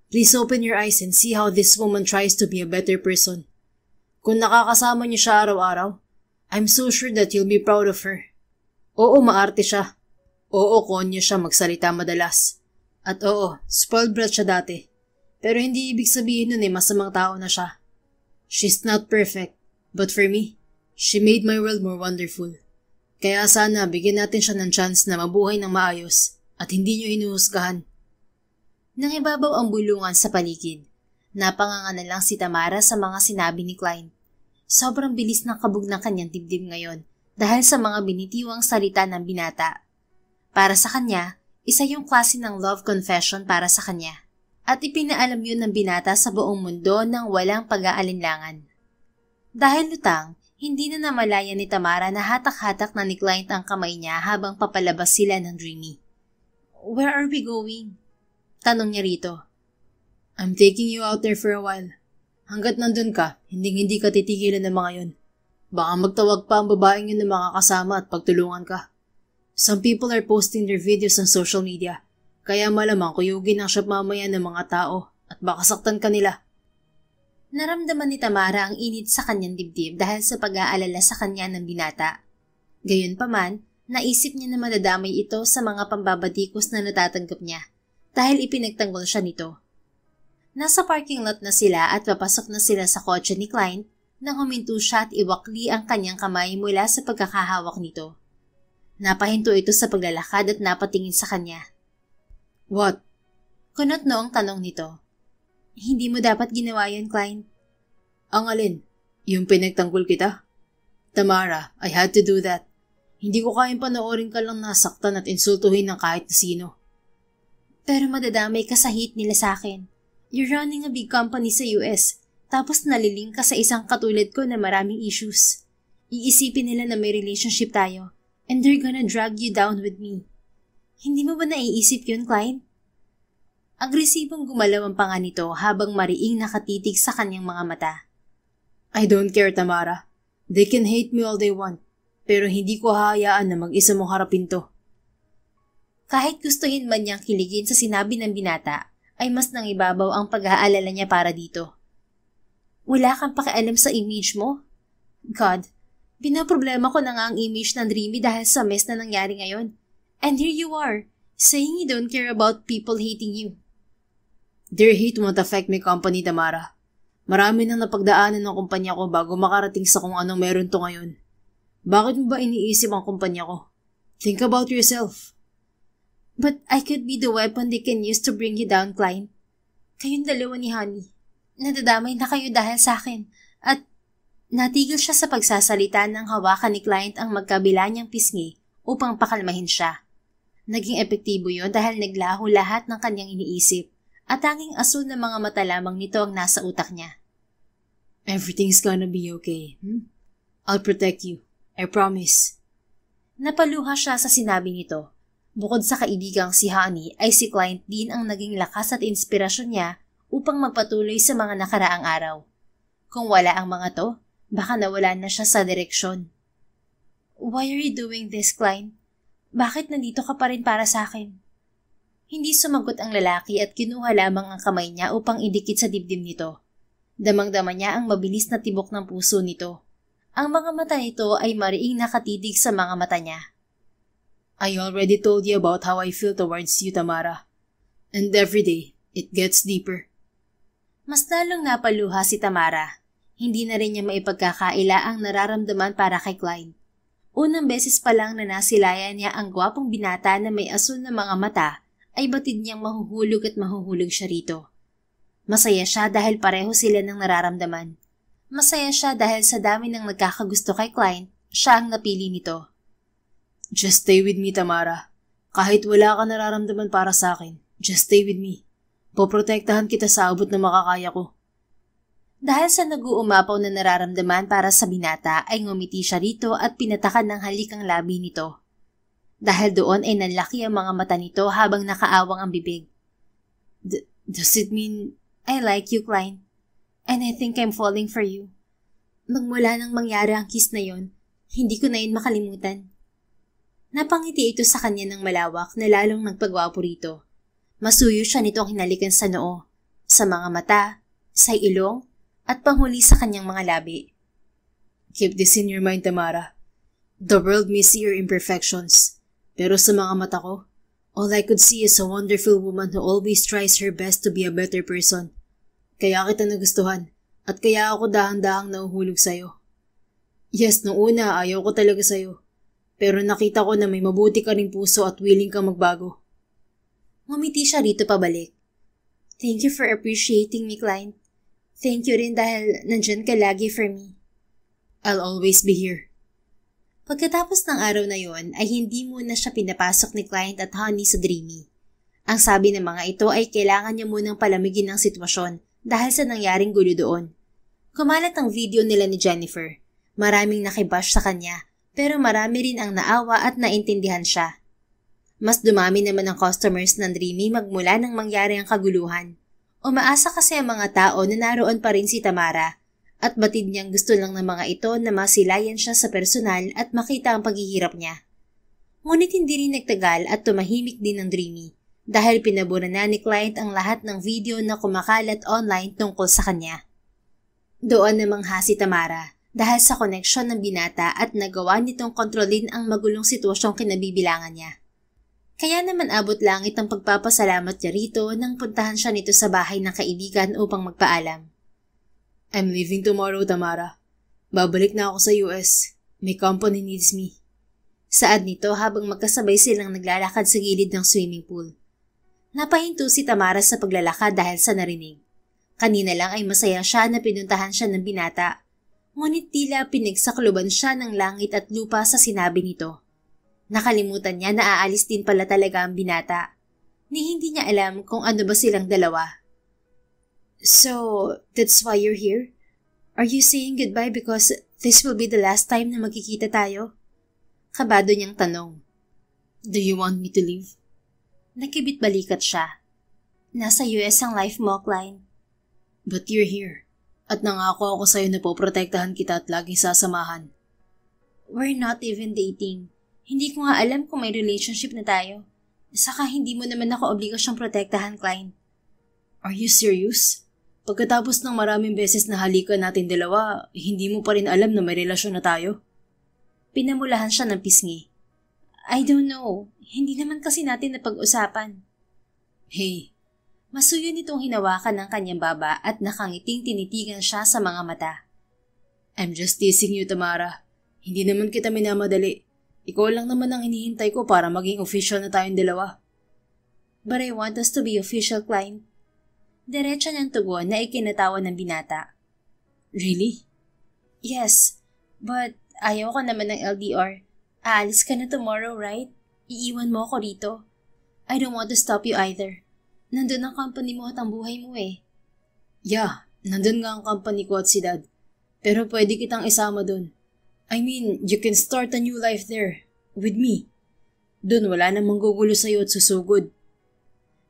Please open your eyes and see how this woman tries to be a better person. Kung nakakasama niyo siya araw-araw, I'm so sure that you'll be proud of her. Oo, maarte siya. Oo, konyo siya magsalita madalas. At oo, spoiled brat siya dati. Pero hindi ibig sabihin nun masamang tao na siya. She's not perfect, but for me, she made my world more wonderful. Kaya sana bigyan natin siya ng chance na mabuhay ng maayos at hindi niyo hinuhusgahan. Nang ibabaw ang bulungan sa paligid, napanganga na lang si Tamara sa mga sinabi ni Klein. Sobrang bilis ng kabog ng kanyang dibdib ngayon dahil sa mga binitiwang salita ng binata. Para sa kanya, isa yung klase ng love confession para sa kanya. At ipinaalam yun ng binata sa buong mundo ng walang pag-aalinlangan. Dahil lutang, hindi na namalaya ni Tamara na hatak-hatak na ni Klein ang kamay niya habang papalabas sila ng Dreamy. "Where are we going?" tanong niya rito. I'm taking you out there for a while. Hanggat nandun ka, hindi ka titigilan ng mga yun. Baka magtawag pa ang babaeng yun ng mga kasama at pagtulungan ka. Some people are posting their videos on social media. Kaya malamang kuyugin ang shop mamaya ng mga tao at baka saktan ka nila. Naramdaman ni Tamara ang init sa kanyang dibdib dahil sa pag-aalala sa kanya ng binata. Gayunpaman, naisip niya na madadamay ito sa mga pambabatikos na natatanggap niya dahil ipinagtanggol siya nito. Nasa parking lot na sila at papasok na sila sa kotse ni Klein nang huminto siya at iwakli ang kanyang kamay mula sa pagkakahawak nito. Napahinto ito sa paglalakad at napatingin sa kanya. What? Kunot noong tanong nito. Hindi mo dapat ginawa yun, Klein. Ang alin? Yung pinagtanggol kita? Tamara, I had to do that. Hindi ko kayang panoorin ka lang nasaktan at insultuhin ng kahit na sino. Pero madadamay ka sa hate nila sa akin. You're running a big company sa US, tapos naliling ka sa isang katulad ko na maraming issues. Iisipin nila na may relationship tayo, and they're gonna drag you down with me. Hindi mo ba naiisip yun, Klein? Agresibong gumalaw ang panga nito habang mariing nakatitig sa kanyang mga mata. I don't care, Tamara. They can hate me all they want, pero hindi ko hahayaan na mag-isa mong harapin to. Kahit gustuhin man niyang kiligin sa sinabi ng binata, ay mas nangibabaw ang pag-aalala niya para dito. Wala kang pakialam sa image mo? God, binaproblema ko na nga ang image ng Dreamy dahil sa mess na nangyari ngayon. And here you are, saying you don't care about people hating you. Their hate won't affect my company, Tamara. Marami nang napagdaanan ng kumpanya ko bago makarating sa kung anong meron to ngayon. Bakit mo ba iniisip ang kumpanya ko? Think about yourself. But I could be the weapon they can use to bring you down, Klein. Kayong dalawa ni Honey. Nadadamay na kayo dahil sa akin. At natigil siya sa pagsasalita nang hawakan ni Klein ang magkabila niyang pisngi upang pakalmahin siya. Naging epektibo yon dahil naglaho lahat ng kanyang iniisip at tanging asul na mga mata lamang nito ang nasa utak niya. Everything's gonna be okay. I'll protect you. I promise. Napaluha siya sa sinabi nito. Bukod sa kaibigang si Honey ay si Klein din ang naging lakas at inspirasyon niya upang magpatuloy sa mga nakaraang araw. Kung wala ang mga to, baka nawalan na siya sa direksyon. Why are you doing this, Klein? Bakit nandito ka pa rin para sa akin? Hindi sumagot ang lalaki at kinuha lamang ang kamay niya upang idikit sa dibdib nito. Damang-dama niya ang mabilis na tibok ng puso nito. Ang mga mata nito ay mariing nakatitig sa mga mata niya. I already told you about how I feel towards you, Tamara. And every day, it gets deeper. Mas lalong napaluha si Tamara. Hindi na rin niya maipagkakaila ang nararamdaman para kay Klein. Unang beses pa lang na nasilayan niya ang gwapong binata na may asul na mga mata ay batid niyang mahuhulog at mahuhulog siya rito. Masaya siya dahil pareho sila ng nararamdaman. Masaya siya dahil sa dami ng nagkakagusto kay Klein, siya ang napili nito. Just stay with me, Tamara. Kahit wala ka nararamdaman para sa akin, just stay with me. Poprotektahan kita sa abot na makakaya ko. Dahil sa nag-uumapaw na nararamdaman para sa binata ay ngumiti siya rito at pinatakan ng halik ang labi nito. Dahil doon ay nanlaki ang mga mata nito habang nakaawang ang bibig. Does it mean I like you, Klein? And I think I'm falling for you. Magmula nang mangyari ang kiss na yon, hindi ko na yun makalimutan. Napangiti ito sa kanya ng malawak na lalong nagpagwapo rito. Masuyo siya nitong hinalikan sa noo, sa mga mata, sa ilong, at panghuli sa kanyang mga labi. Keep this in your mind, Tamara. The world may see your imperfections, pero sa mga mata ko, all I could see is a wonderful woman who always tries her best to be a better person. Kaya kita nagustuhan, at kaya ako dahang-dahang nauhulog sa'yo. Yes, noong una ayaw ko talaga sa'yo, pero nakita ko na may mabuti ka ring puso at willing kang magbago. Ngumiti siya rito pabalik. Thank you for appreciating me, client. Thank you rin dahil nandyan ka lagi for me. I'll always be here. Pagkatapos ng araw na yon ay hindi muna siya pinapasok ni client at Honey sa Dreamy. Ang sabi ng mga ito ay kailangan niya munang palamigin ng sitwasyon dahil sa nangyaring gulo doon. Kumalat ang video nila ni Jennifer. Maraming nakibash sa kanya pero marami rin ang naawa at naintindihan siya. Mas dumami naman ang customers ng Dreamy magmula nang mangyari ang kaguluhan. Umaasa kasi ang mga tao na naroon pa rin si Tamara at batid niyang gusto lang ng mga ito na masilayan siya sa personal at makita ang paghihirap niya. Ngunit hindi rin nagtagal at tumahimik din ang Dreamy dahil pinabura na ni client ang lahat ng video na kumakalat online tungkol sa kanya. Doon namangha si Tamara dahil sa koneksyon ng binata at nagawa nitong kontrolin ang magulong sitwasyong kinabibilangan niya. Kaya naman abot langit ang pagpapasalamat niya rito nang puntahan siya nito sa bahay ng kaibigan upang magpaalam. I'm leaving tomorrow, Tamara. Babalik na ako sa US. My company needs me. Saad nito habang magkasabay silang naglalakad sa gilid ng swimming pool. Napahinto si Tamara sa paglalakad dahil sa narinig. Kanina lang ay masaya siya na pinuntahan siya ng binata. Ngunit tila pinagsakluban siya ng langit at lupa sa sinabi nito. Nakalimutan niya na aalis din pala talaga ang binata. Ni hindi niya alam kung ano ba silang dalawa. So, that's why you're here? Are you saying goodbye because this will be the last time na magkikita tayo? Kabado niyang tanong. Do you want me to leave? Nakibit balikat siya. Nasa US ang life mo, Klein. But you're here. At nangako ako sa'yo na poprotektahan kita at laging sasamahan. We're not even dating. Hindi ko nga alam kung may relationship na tayo. Saka hindi mo naman ako obligasyong protektahan, Klein. Are you serious? Pagkatapos ng maraming beses na halikan natin dalawa, hindi mo pa rin alam na may relasyon na tayo? Pinamulahan siya ng pisngi. I don't know. Hindi naman kasi natin napag-usapan. Hey. Masuyo nitong hinawakan ng kanyang baba at nakangiting tinitigan siya sa mga mata. I'm just teasing you, Tamara. Hindi naman kita minamadali. Ikaw lang naman ang hinihintay ko para maging official na tayong dalawa. But I want us to be official, Klein. Diretso niyang tugon na ikinatawa ng binata. Really? Yes, but ayaw ko naman ng LDR. Aalis ka na tomorrow, right? Iiwan mo ako rito. I don't want to stop you either. Nandun ang company mo at ang buhay mo eh. Yeah, nandun nga ang company ko at si Dad. Pero pwede kitang isama dun. I mean, you can start a new life there. With me. Dun wala namang gugulo sa'yo at susugod.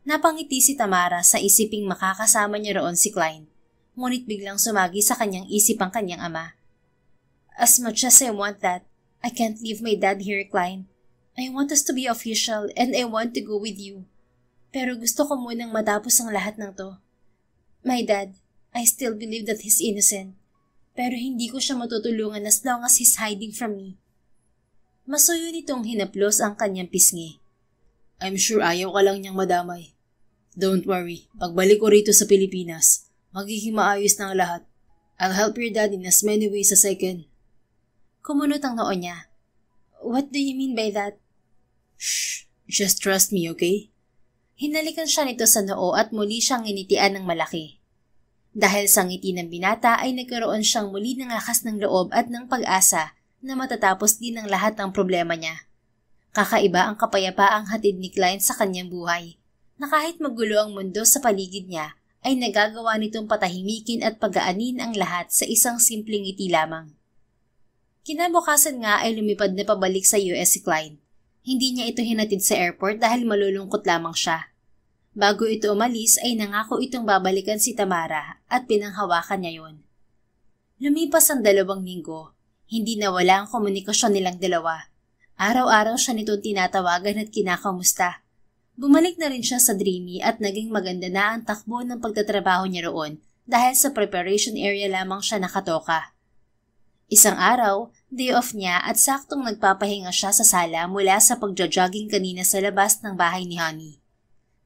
Napangiti si Tamara sa isiping makakasama niya roon si Klein. Ngunit biglang sumagi sa kanyang isip ang kanyang ama. As much as I want that, I can't leave my dad here, Klein. I want us to be official and I want to go with you. Pero gusto ko munang matapos ang lahat ng to. My dad, I still believe that he's innocent. Pero hindi ko siya matutulungan as long as he's hiding from me. Masuyo nitong hinaplos ang kanyang pisngi. I'm sure ayaw ka lang niyang madamay. Don't worry, pagbalik ko rito sa Pilipinas, magiging maayos na ang lahat. I'll help your dad in as many ways as I can. Kumunot ang noo niya. What do you mean by that? Shh, just trust me, okay? Hinalikan siya nito sa noo at muli siyang initian ng malaki. Dahil sa ngiti ng binata ay nagkaroon siyang muli ng lakas ng loob at ng pag-asa na matatapos din ang lahat ng problema niya. Kakaiba ang kapayapaang hatid ni Klein sa kanyang buhay, na kahit magulo ang mundo sa paligid niya, ay nagagawa nitong patahimikin at pagaanin ang lahat sa isang simpleng ngiti lamang. Kinabukasan nga ay lumipad na pabalik sa US si Klein. Hindi niya ito hinatid sa airport dahil malulungkot lamang siya. Bago ito umalis ay nangako itong babalikan si Tamara at pinanghawakan niya yon. Lumipas ang 2 linggo, hindi nawala ang komunikasyon nilang dalawa. Araw-araw siya nitong tinatawagan at kinakamusta. Bumalik na rin siya sa Dreamy at naging maganda na ang takbo ng pagtatrabaho niya roon dahil sa preparation area lamang siya nakatoka. Isang araw, day off niya at saktong nagpapahinga siya sa sala mula sa pagja-jogging kanina sa labas ng bahay ni Honey.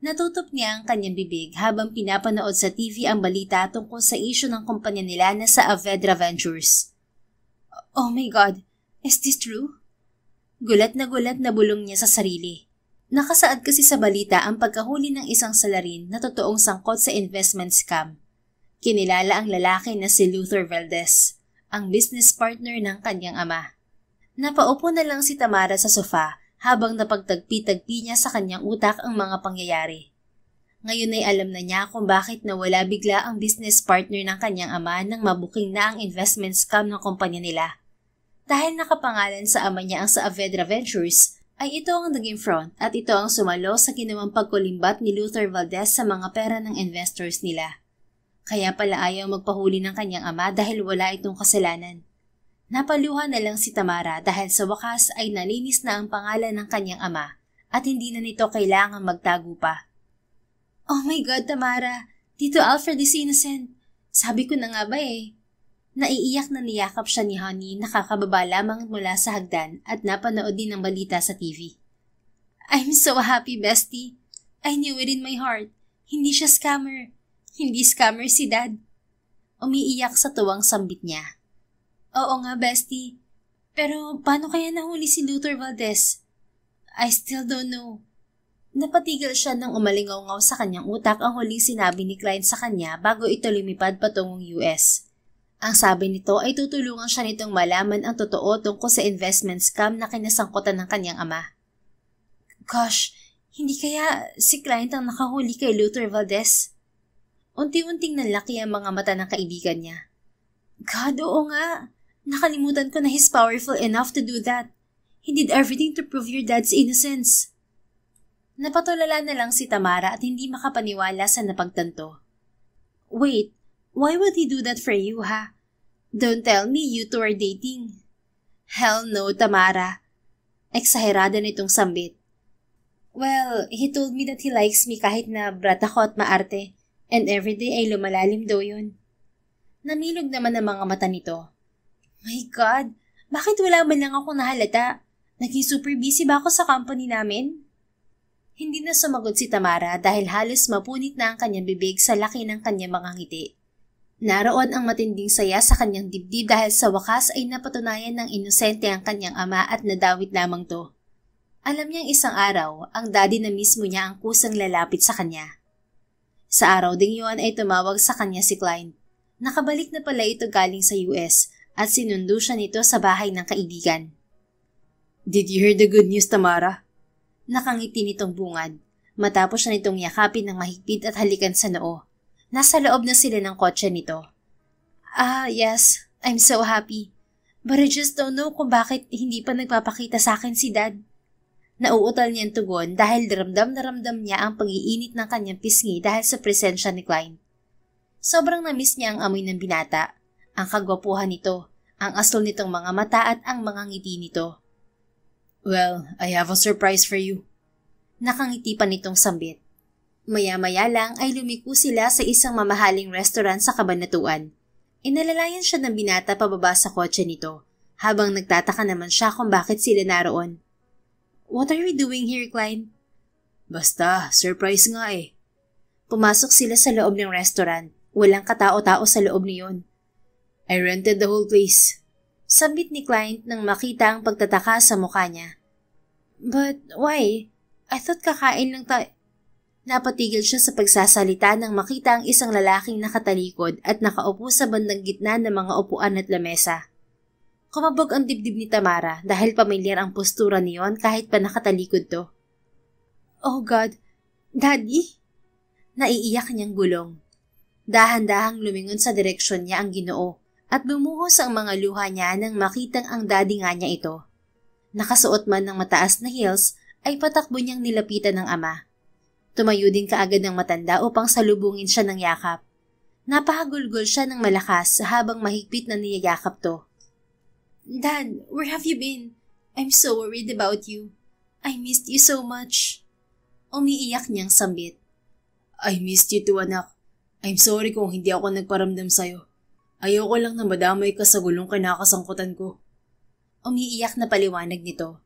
Natutop niya ang kanyang bibig habang pinapanood sa TV ang balita tungkol sa issue ng kumpanya nila na sa Avedra Ventures. Oh my God, is this true? Gulat na bulong niya sa sarili. Nakasaad kasi sa balita ang pagkahuli ng isang salarin na totoong sangkot sa investment scam. Kinilala ang lalaki na si Luther Valdez, ang business partner ng kanyang ama. Napaupo na lang si Tamara sa sofa habang napagtagpi-tagpi niya sa kanyang utak ang mga pangyayari. Ngayon ay alam na niya kung bakit nawala bigla ang business partner ng kanyang ama nang mabuking na ang investment scam ng kumpanya nila. Dahil nakapangalan sa ama niya ang sa Avedra Ventures, ay ito ang naging front at ito ang sumalo sa ginawang pagkulimbat ni Luther Valdez sa mga pera ng investors nila. Kaya pala ayaw magpahuli ng kanyang ama dahil wala itong kasalanan. Napaluha na lang si Tamara dahil sa wakas ay nalinis na ang pangalan ng kanyang ama at hindi na nito kailangang magtago pa. Oh my God, Tamara! Tito Alfred is innocent! Sabi ko na nga ba eh. Naiiyak na niyakap siya ni Honey nakakababa lamang mula sa hagdan at napanood din ng balita sa TV. I'm so happy, bestie. I knew it in my heart. Hindi siya scammer. Hindi scammer si Dad. Umiiyak sa tuwang sambit niya. Oo nga, bestie. Pero paano kaya nahuli si Luther Valdez? I still don't know. Napatigil siya nang umalingaw-ngaw sa kanyang utak ang huling sinabi ni Klein sa kanya bago ito lumipad patungong US. Ang sabi nito ay tutulungan siya nitong malaman ang totoo tungkol sa investment scam na kinasangkutan ng kanyang ama. Gosh, hindi kaya si client ang nakahuli kay Luther Valdez? Unti-unting nanlaki ang mga mata ng kaibigan niya. God, oo nga. Nakalimutan ko na he's powerful enough to do that. He did everything to prove your dad's innocence. Napatulala na lang si Tamara at hindi makapaniwala sa napagtanto. Wait, why would he do that for you, ha? Don't tell me you two are dating. Hell no, Tamara. Eksaherada nitong sambit. Well, he told me that he likes me kahit na brat ako at maarte, and everyday ay lumalalim daw yun. Namilog naman ang mga mata nito. My God, bakit wala man lang akong nahalata? Naging super busy ba ako sa company namin? Hindi na sumagot si Tamara dahil halos mapunit na ang kanyang bibig sa laki ng kanyang mga ngiti. Naroon ang matinding saya sa kanyang dibdib dahil sa wakas ay napatunayan ng inosente ang kanyang ama at nadawit lamang to. Alam niyang isang araw, ang daddy na mismo niya ang kusang lalapit sa kanya. Sa araw ding yun ay tumawag sa kanya si Klein. Nakabalik na pala ito galing sa US at sinundo siya nito sa bahay ng kaibigan. Did you hear the good news, Tamara? Nakangiti nitong bungad. Matapos siya nitong yakapin ng mahigpit at halikan sa noo. Nasa loob na sila ng kotse nito. Yes, I'm so happy. But I just don't know kung bakit hindi pa nagpapakita sa akin si Dad. Nauutal niyang tugon dahil ramdam na ramdam niya ang pag-iinit ng kanyang pisngi dahil sa presensya ni Klein. Sobrang namiss niya ang amoy ng binata, ang kagwapuhan nito, ang asol nitong mga mata at ang mga ngiti nito. Well, I have a surprise for you. Nakangiti pa nitong sambit. Maya-maya lang ay lumiko sila sa isang mamahaling restaurant sa Kabanatuan. Inalalayan siya ng binata pababa sa kotse nito, habang nagtataka naman siya kung bakit sila naroon. What are we doing here, Klein? Basta, surprise nga eh. Pumasok sila sa loob ng restaurant. Walang katao-tao sa loob niyon. I rented the whole place. Sambit ni Klein nang makita ang pagtataka sa mukha niya. But why? I thought kakain lang tayo. Napatigil siya sa pagsasalita nang makita ang isang lalaking nakatalikod at nakaupo sa bandang gitna ng mga upuan at lamesa. Kumabog ang dibdib ni Tamara dahil pamilyar ang postura niyon kahit pa nakatalikod to. Oh God, Daddy? Naiiyak niyang gulong. Dahan-dahang lumingon sa direksyon niya ang Ginoo at bumuhos ang mga luha niya nang makitang ang daddy nga niya ito. Nakasuot man ng mataas na heels ay patakbo niyang nilapitan ng ama. Tumayo din kaagad ng matanda upang salubungin siya ng yakap. Napahagulgol siya ng malakas habang mahigpit na niyayakap to. Dad, where have you been? I'm so worried about you. I missed you so much. Umiiyak niyang sambit. I missed you too, anak. I'm sorry kung hindi ako nagparamdam sa'yo. Ayoko lang na madamay ka sa gulong kinakasangkutan ko. Umiiyak na paliwanag nito.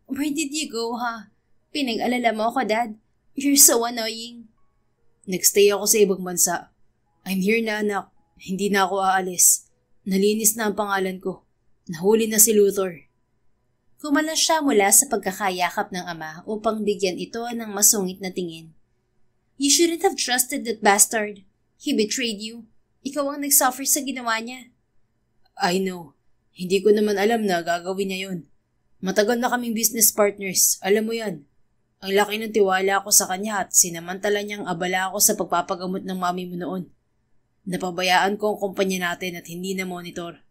Where did you go, ha? Pinag-alala mo ako, Dad. You're so annoying. Nagstay ako sa ibang bansa. I'm here na, anak. Hindi na ako aalis. Nalinis na ang pangalan ko. Nahuli na si Luthor. Kumalas siya mula sa pagkakayakap ng ama upang bigyan ito ng masungit na tingin. You shouldn't have trusted that bastard. He betrayed you. Ikaw ang nagsuffer sa ginawa niya. I know. Hindi ko naman alam na gagawin niya yun. Matagal na kaming business partners. Alam mo yan. Ang laki ng tiwala ko sa kanya at sinamantala niyang abala ako sa pagpapagamot ng mami mo noon. Napabayaan ko ang kumpanya natin at hindi na monitor.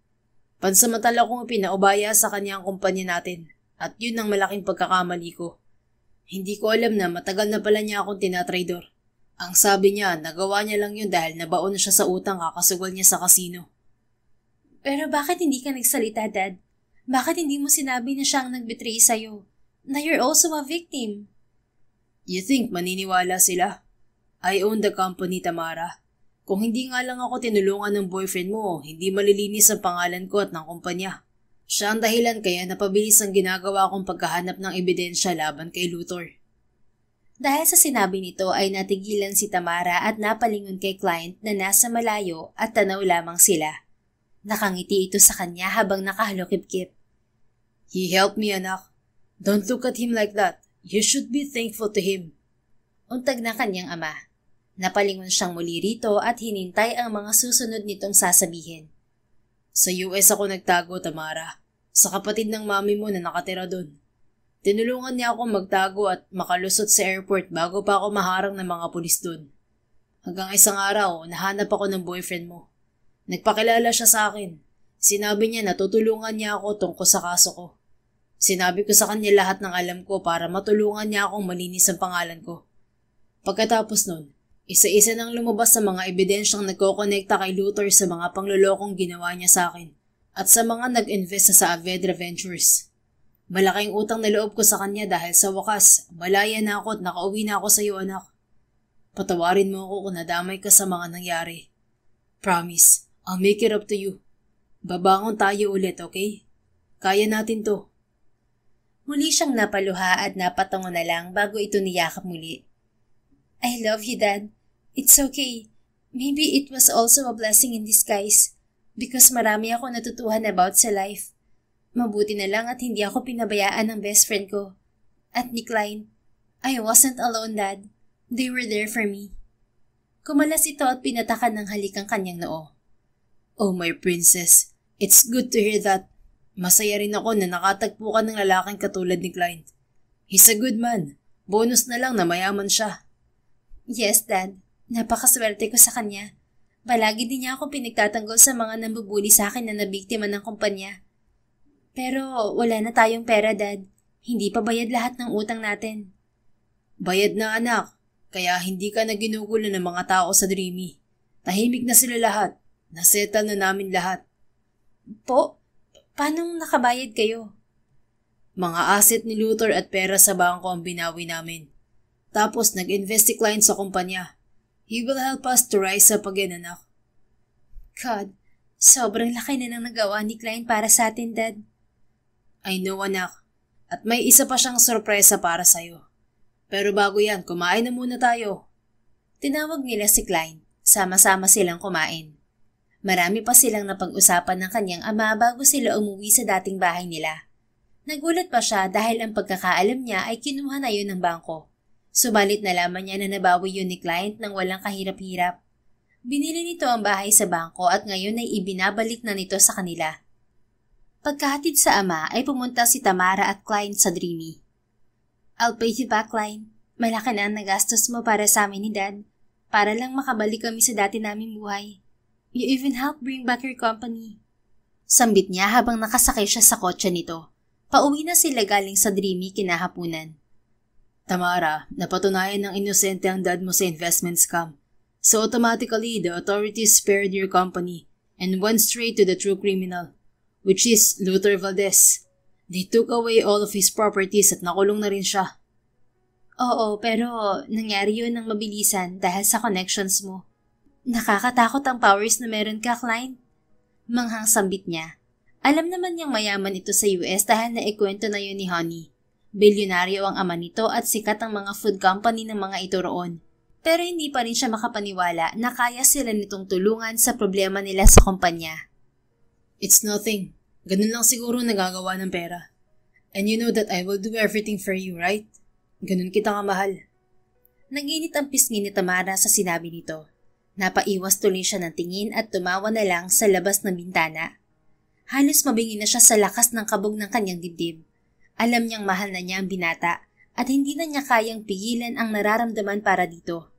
Pansamantala kong pinaubaya sa kanya ang kumpanya natin at yun ang malaking pagkakamali ko. Hindi ko alam na matagal na pala niya akong tinatraidor. Ang sabi niya, nagawa niya lang yun dahil nabaon siya sa utang kakasugal niya sa kasino. Pero bakit hindi ka nagsalita, Dad? Bakit hindi mo sinabi na siya ang nagbetray sa'yo? Na you're also a victim. You think maniniwala sila? I own the company, Tamara. Kung hindi nga lang ako tinulungan ng boyfriend mo, hindi malilinis ang pangalan ko at ng kumpanya. Siya ang dahilan kaya napabilis ang ginagawa kong pagkahanap ng ebidensya laban kay Luthor. Dahil sa sinabi nito ay natigilan si Tamara at napalingon kay client na nasa malayo at tanaw lamang sila. Nakangiti ito sa kanya habang nakahalukip-kip. He helped me, anak. Don't look at him like that. You should be thankful to him. Untag na kanyang ama. Napalingon siyang muli rito at hinintay ang mga susunod nitong sasabihin. Sa US ako nagtago, Tamara. Sa kapatid ng mami mo na nakatira doon. Tinulungan niya ako magtago at makalusot sa airport bago pa ako maharang ng mga pulis doon. Hanggang isang araw, nahanap ako ng boyfriend mo. Nagpakilala siya sa akin. Sinabi niya na tutulungan niya ako tungkol sa kaso ko. Sinabi ko sa kanya lahat ng alam ko para matulungan niya akong malinis ang pangalan ko. Pagkatapos nun, isa-isa nang lumabas sa mga ebidensyang nagkokonekta kay Luthor sa mga panglolokong ginawa niya sa akin at sa mga nag-invest sa Avedra Ventures. Malaking utang na loob ko sa kanya dahil sa wakas, malaya na ako at nakauwi na ako sa iyo, anak. Patawarin mo ako kung nadamay ka sa mga nangyari. Promise, I'll make it up to you. Babangon tayo ulit, okay? Kaya natin to. Muli siyang napaluha at napatungo na lang bago ito niyakap muli. I love you, Dad. It's okay. Maybe it was also a blessing in disguise because marami ako natutuhan about sa life. Mabuti na lang at hindi ako pinabayaan ng best friend ko. At ni Klein, I wasn't alone, Dad. They were there for me. Kumalas ito at pinatakan ng halik ang kanyang noo. Oh, my princess. It's good to hear that. Masaya rin ako na nakatagpo ka ng lalaking katulad ni Klein. He's a good man. Bonus na lang na mayaman siya. Yes, Dad. Napakaswerte ko sa kanya. Palagi din niya ako pinagtatanggol sa mga nambubuli sa akin na nabiktima ng kumpanya. Pero wala na tayong pera, Dad. Hindi pa bayad lahat ng utang natin. Bayad na, anak. Kaya hindi ka na ginugulo ng mga tao sa Dreamy. Tahimik na sila lahat. Nasettle na namin lahat. Po? Paano nakabayad kayo? Mga asset ni Luthor at pera sa bangko ang binawi namin. Tapos nag-invest si Klein sa kumpanya. He will help us to rise up again, anak. God, sobrang laki na nang nagawa ni Klein para sa atin, Dad. I know, anak. At may isa pa siyang sorpresa para sa'yo. Pero bago yan, kumain na muna tayo. Tinawag nila si Klein. Sama-sama silang kumain. Marami pa silang napag-usapan ng kanyang ama bago sila umuwi sa dating bahay nila. Nagulat pa siya dahil ang pagkakaalam niya ay kinuha na yun ng bangko. Subalit nalaman niya na nabawi yun ni client nang walang kahirap-hirap. Binili nito ang bahay sa bangko at ngayon ay ibinabalik na nito sa kanila. Pagkahatid sa ama ay pumunta si Tamara at Klein sa Dreamy. I'll pay you back, Klein. Malaki na ang nagastos mo para sa amin ni Dad. Para lang makabalik kami sa dati naming buhay. You even helped bring back your company. Sambit niya habang nakasakay siya sa kotse nito. Pauwi na sila galing sa Dreamy kinahapunan. Tamara, napatunayan ng inosente ang dad mo sa investment scam. So automatically, the authorities spared your company and went straight to the true criminal, which is Luthor Valdez. They took away all of his properties at nakulong na rin siya. Oo, pero nangyari yun ng mabilisan dahil sa connections mo. Nakakatakot ang powers na meron ka, Klein. Manghang sambit niya. Alam naman niyang mayaman ito sa US dahil naikwento na yun ni Honey. Bilyonaryo ang ama nito at sikat ang mga food company ng mga ito roon. Pero hindi pa rin siya makapaniwala na kaya sila nitong tulungan sa problema nila sa kumpanya. It's nothing. Ganun lang siguro nagagawa ng pera. And you know that I will do everything for you, right? Ganun kita kamahal. Nag-init ang pisngi ni Tamara sa sinabi nito. Napaiwas tuloy siya ng tingin at tumawa na lang sa labas ng bintana. Halos mabingi na siya sa lakas ng kabog ng kanyang dibdib. Alam niyang mahal na niya ang binata at hindi na niya kayang pigilan ang nararamdaman para dito.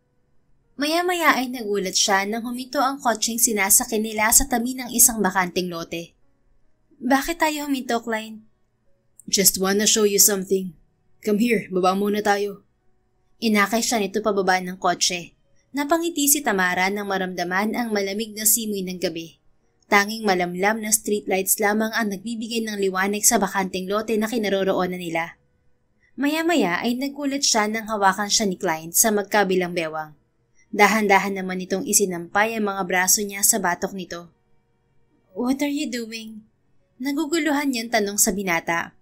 Maya-maya ay nagulat siya nang huminto ang kotseng sinasakyan nila sa tabi ng isang bakanteng lote. Bakit tayo huminto, Klein? Just wanna show you something. Come here, baba muna tayo. Inakay siya nito pababa ng kotse. Napangiti si Tamara nang maramdaman ang malamig na simoy ng gabi. Tanging malamlam na streetlights lamang ang nagbibigay ng liwanag sa bakanteng lote na kinaroroonan nila. Maya-maya ay nagulat siya nang hawakan siya ni Klein sa magkabilang bewang. Dahan-dahan naman itong isinampay ang mga braso niya sa batok nito. What are you doing? Naguguluhan niyang tanong sa binata.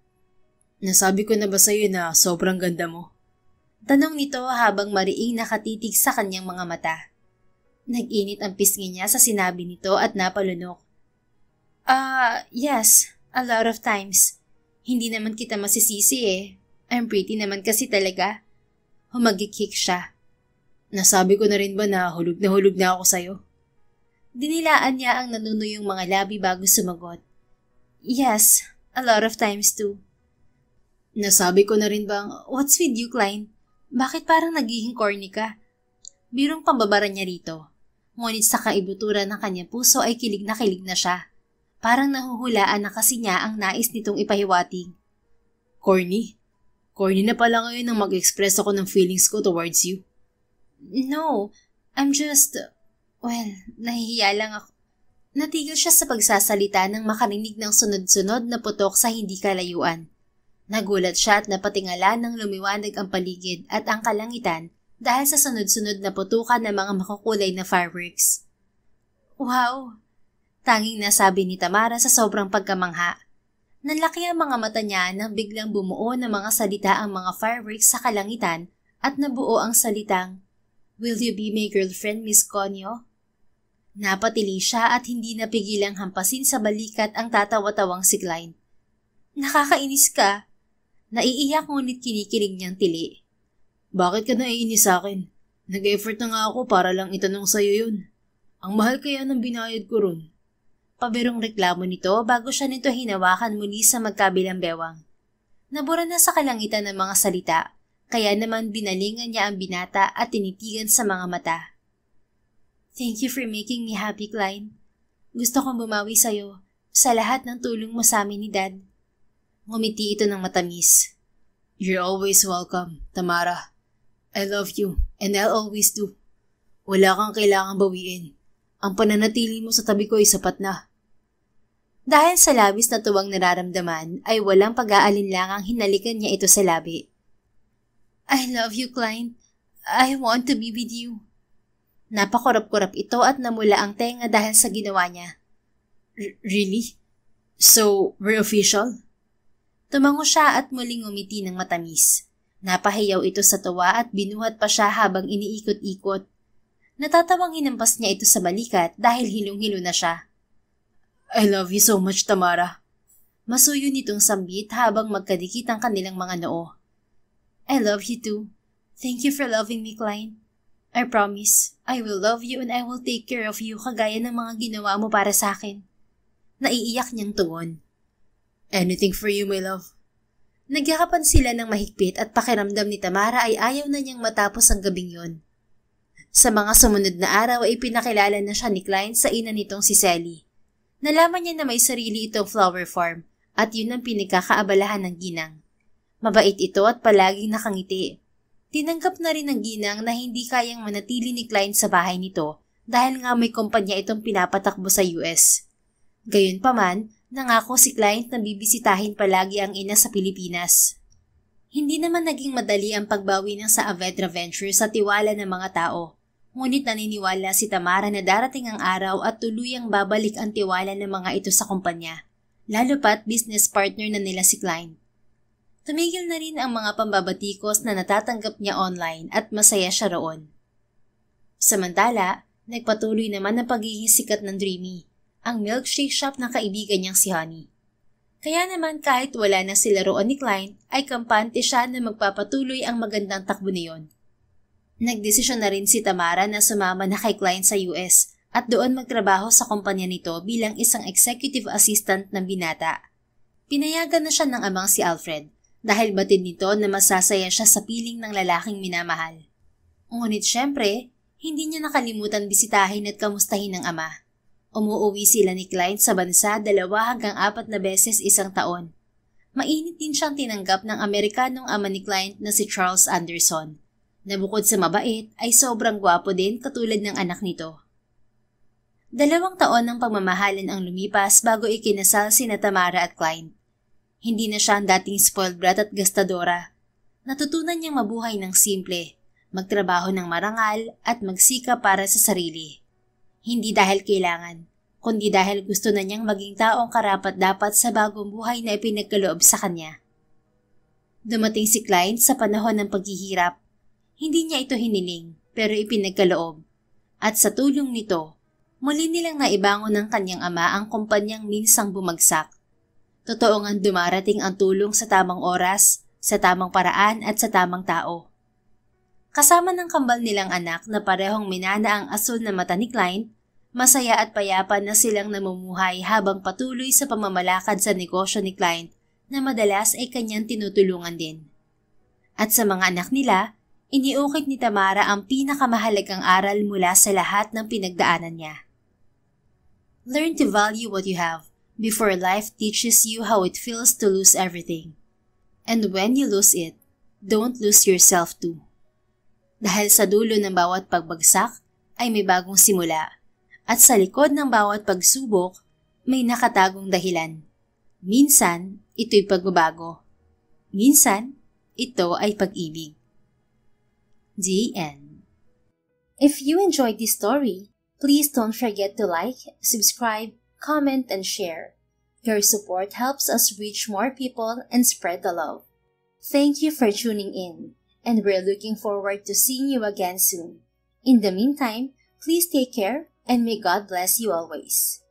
Nasabi ko na ba sa'yo na sobrang ganda mo? Tanong nito habang mariing nakatitig sa kanyang mga mata. Nag-init ang pisngi niya sa sinabi nito at napalunok. Yes, a lot of times. Hindi naman kita masisisi eh. I'm pretty naman kasi talaga. Humagikik siya. Nasabi ko na rin ba na hulog na ako sa'yo? Dinilaan niya ang nanunuyong mga labi bago sumagot. Yes, a lot of times too. Nasabi ko na rin bang, what's with you, Klein? Bakit parang nagiging corny ka? Birong pambabara niya rito. Ngunit sa kaibuturan ng kanyang puso ay kilig na siya. Parang nahuhulaan na kasi niya ang nais nitong ipahiwatig. Corny? Corny na pala ngayon nang mag-express ako ng feelings ko towards you. No, I'm just... Well, nahihiya lang ako. Natigil siya sa pagsasalita nang makarinig ng sunod-sunod na putok sa hindi kalayuan. Nagulat siya at napatingala nang lumiwanag ang paligid at ang kalangitan dahil sa sunod-sunod na putukan ng mga makukulay na fireworks. Wow! Tanging nasabi ni Tamara sa sobrang pagkamangha. Nanlaki ang mga mata niya nang biglang bumuo ng mga salita ang mga fireworks sa kalangitan at nabuo ang salitang, Will you be my girlfriend, Miss Conyo? Napatili siya at hindi napigilang hampasin sa balikat ang tatawa-tawang si Klein. Nakakainis ka. Naiiyak ngunit kinikilig niyang tili. Bakit ka naiinis sa akin? Nag-effort na nga ako para lang itanong sa'yo yun. Ang mahal kaya ng binayad ko ron. Pabirong reklamo nito bago siya nito hinawakan muli sa magkabilang bewang. Nabura na sa kalangitan ng mga salita, kaya naman binalingan niya ang binata at tinitigan sa mga mata. Thank you for making me happy, Klein. Gusto kong bumawi sa'yo sa lahat ng tulong mo sa amin ni Dad. Ngumiti ito ng matamis. You're always welcome, Tamara. I love you, and I'll always do. Wala kang kailangang bawiin. Ang pananatili mo sa tabi ko ay sapat na. Dahil sa labis na tuwang nararamdaman, ay walang pag-aalinlangang hinalikan niya ito sa labi. I love you, Klein. I want to be with you. Napakurap-kurap ito at namula ang tenga dahil sa ginawa niya. Really? So, we're official? Tumango siya at muling ngumiti ng matamis. Napahiyaw ito sa tuwa at binuhat pa siya habang iniikot-ikot. Natatawang hinampas niya ito sa balikat dahil hilong-hilo na siya. I love you so much, Tamara. Masuyo nitong sambit habang magkadikit ang kanilang mga noo. I love you too. Thank you for loving me, Klein. I promise, I will love you and I will take care of you kagaya ng mga ginawa mo para sa akin. Naiiyak niyang tugon. Anything for you, my love. Nagyakapan sila ng mahigpit at pakiramdam ni Tamara ay ayaw na niyang matapos ang gabing yon. Sa mga sumunod na araw ay pinakilala na siya ni Klein sa ina nitong si Sally. Nalaman niya na may sarili itong flower farm at yun ang pinagkakaabalahan ng ginang. Mabait ito at palaging nakangiti. Tinanggap na rin ng ginang na hindi kayang manatili ni Klein sa bahay nito dahil nga may kumpanya itong pinapatakbo sa US. Gayunpaman, nangako si Klein na bibisitahin palagi ang ina sa Pilipinas. Hindi naman naging madali ang pagbawi ng sa Avedra Ventures sa tiwala ng mga tao. Ngunit naniniwala si Tamara na darating ang araw at tuluyang babalik ang tiwala ng mga ito sa kumpanya, lalo pat business partner na nila si Klein. Tumigil na rin ang mga pambabatikos na natatanggap niya online at masaya siya roon. Samantala, nagpatuloy naman ang pagiging sikat ng Dreamy, ang milkshake shop ng kaibigan niyang si Honey. Kaya naman kahit wala na sila roon ni Klein, ay kampante siya na magpapatuloy ang magandang takbo niyon. Nagdesisyon na rin si Tamara na sumama na kay Klein sa US at doon magtrabaho sa kumpanya nito bilang isang executive assistant ng binata. Pinayagan na siya ng amang si Alfred dahil batid nito na masasaya siya sa piling ng lalaking minamahal. Ngunit syempre, hindi niya nakalimutan bisitahin at kamustahin ng ama. Umuuwi sila ni Klein sa bansa 2 hanggang 4 na beses isang taon. Mainit din siyang tinanggap ng Amerikanong ama ni Klein na si Charles Anderson, na bukod sa mabait ay sobrang gwapo din katulad ng anak nito. 2 taon ng pagmamahalan ang lumipas bago ikinasal sina Tamara at Klein. Hindi na siya ang dating spoiled brat at gastadora. Natutunan niyang mabuhay ng simple, magtrabaho ng marangal at magsikap para sa sarili. Hindi dahil kailangan, kundi dahil gusto na niyang maging taong karapat-dapat sa bagong buhay na ipinagkaloob sa kanya. Dumating si Klein sa panahon ng paghihirap. Hindi niya ito hiniling, pero ipinagkaloob. At sa tulong nito, muli nilang naibangon ng kanyang ama ang kumpanyang minsang bumagsak. Totoo ngang dumarating ang tulong sa tamang oras, sa tamang paraan at sa tamang tao. Kasama ng kambal nilang anak na parehong minana ang asul na mata ni Klein, masaya at payapa na silang namumuhay habang patuloy sa pamamalakad sa negosyo ni Klein na madalas ay kanyang tinutulungan din. At sa mga anak nila, iniukit ni Tamara ang pinakamahalagang aral mula sa lahat ng pinagdaanan niya. Learn to value what you have before life teaches you how it feels to lose everything. And when you lose it, don't lose yourself too. Dahil sa dulo ng bawat pagbagsak ay may bagong simula at sa likod ng bawat pagsubok may nakatagong dahilan. Minsan, ito'y pagbabago. Minsan, ito ay pag-ibig. The end. If you enjoyed this story, please don't forget to like, subscribe, comment, and share. Your support helps us reach more people and spread the love. Thank you for tuning in, and we're looking forward to seeing you again soon. In the meantime, please take care and may God bless you always.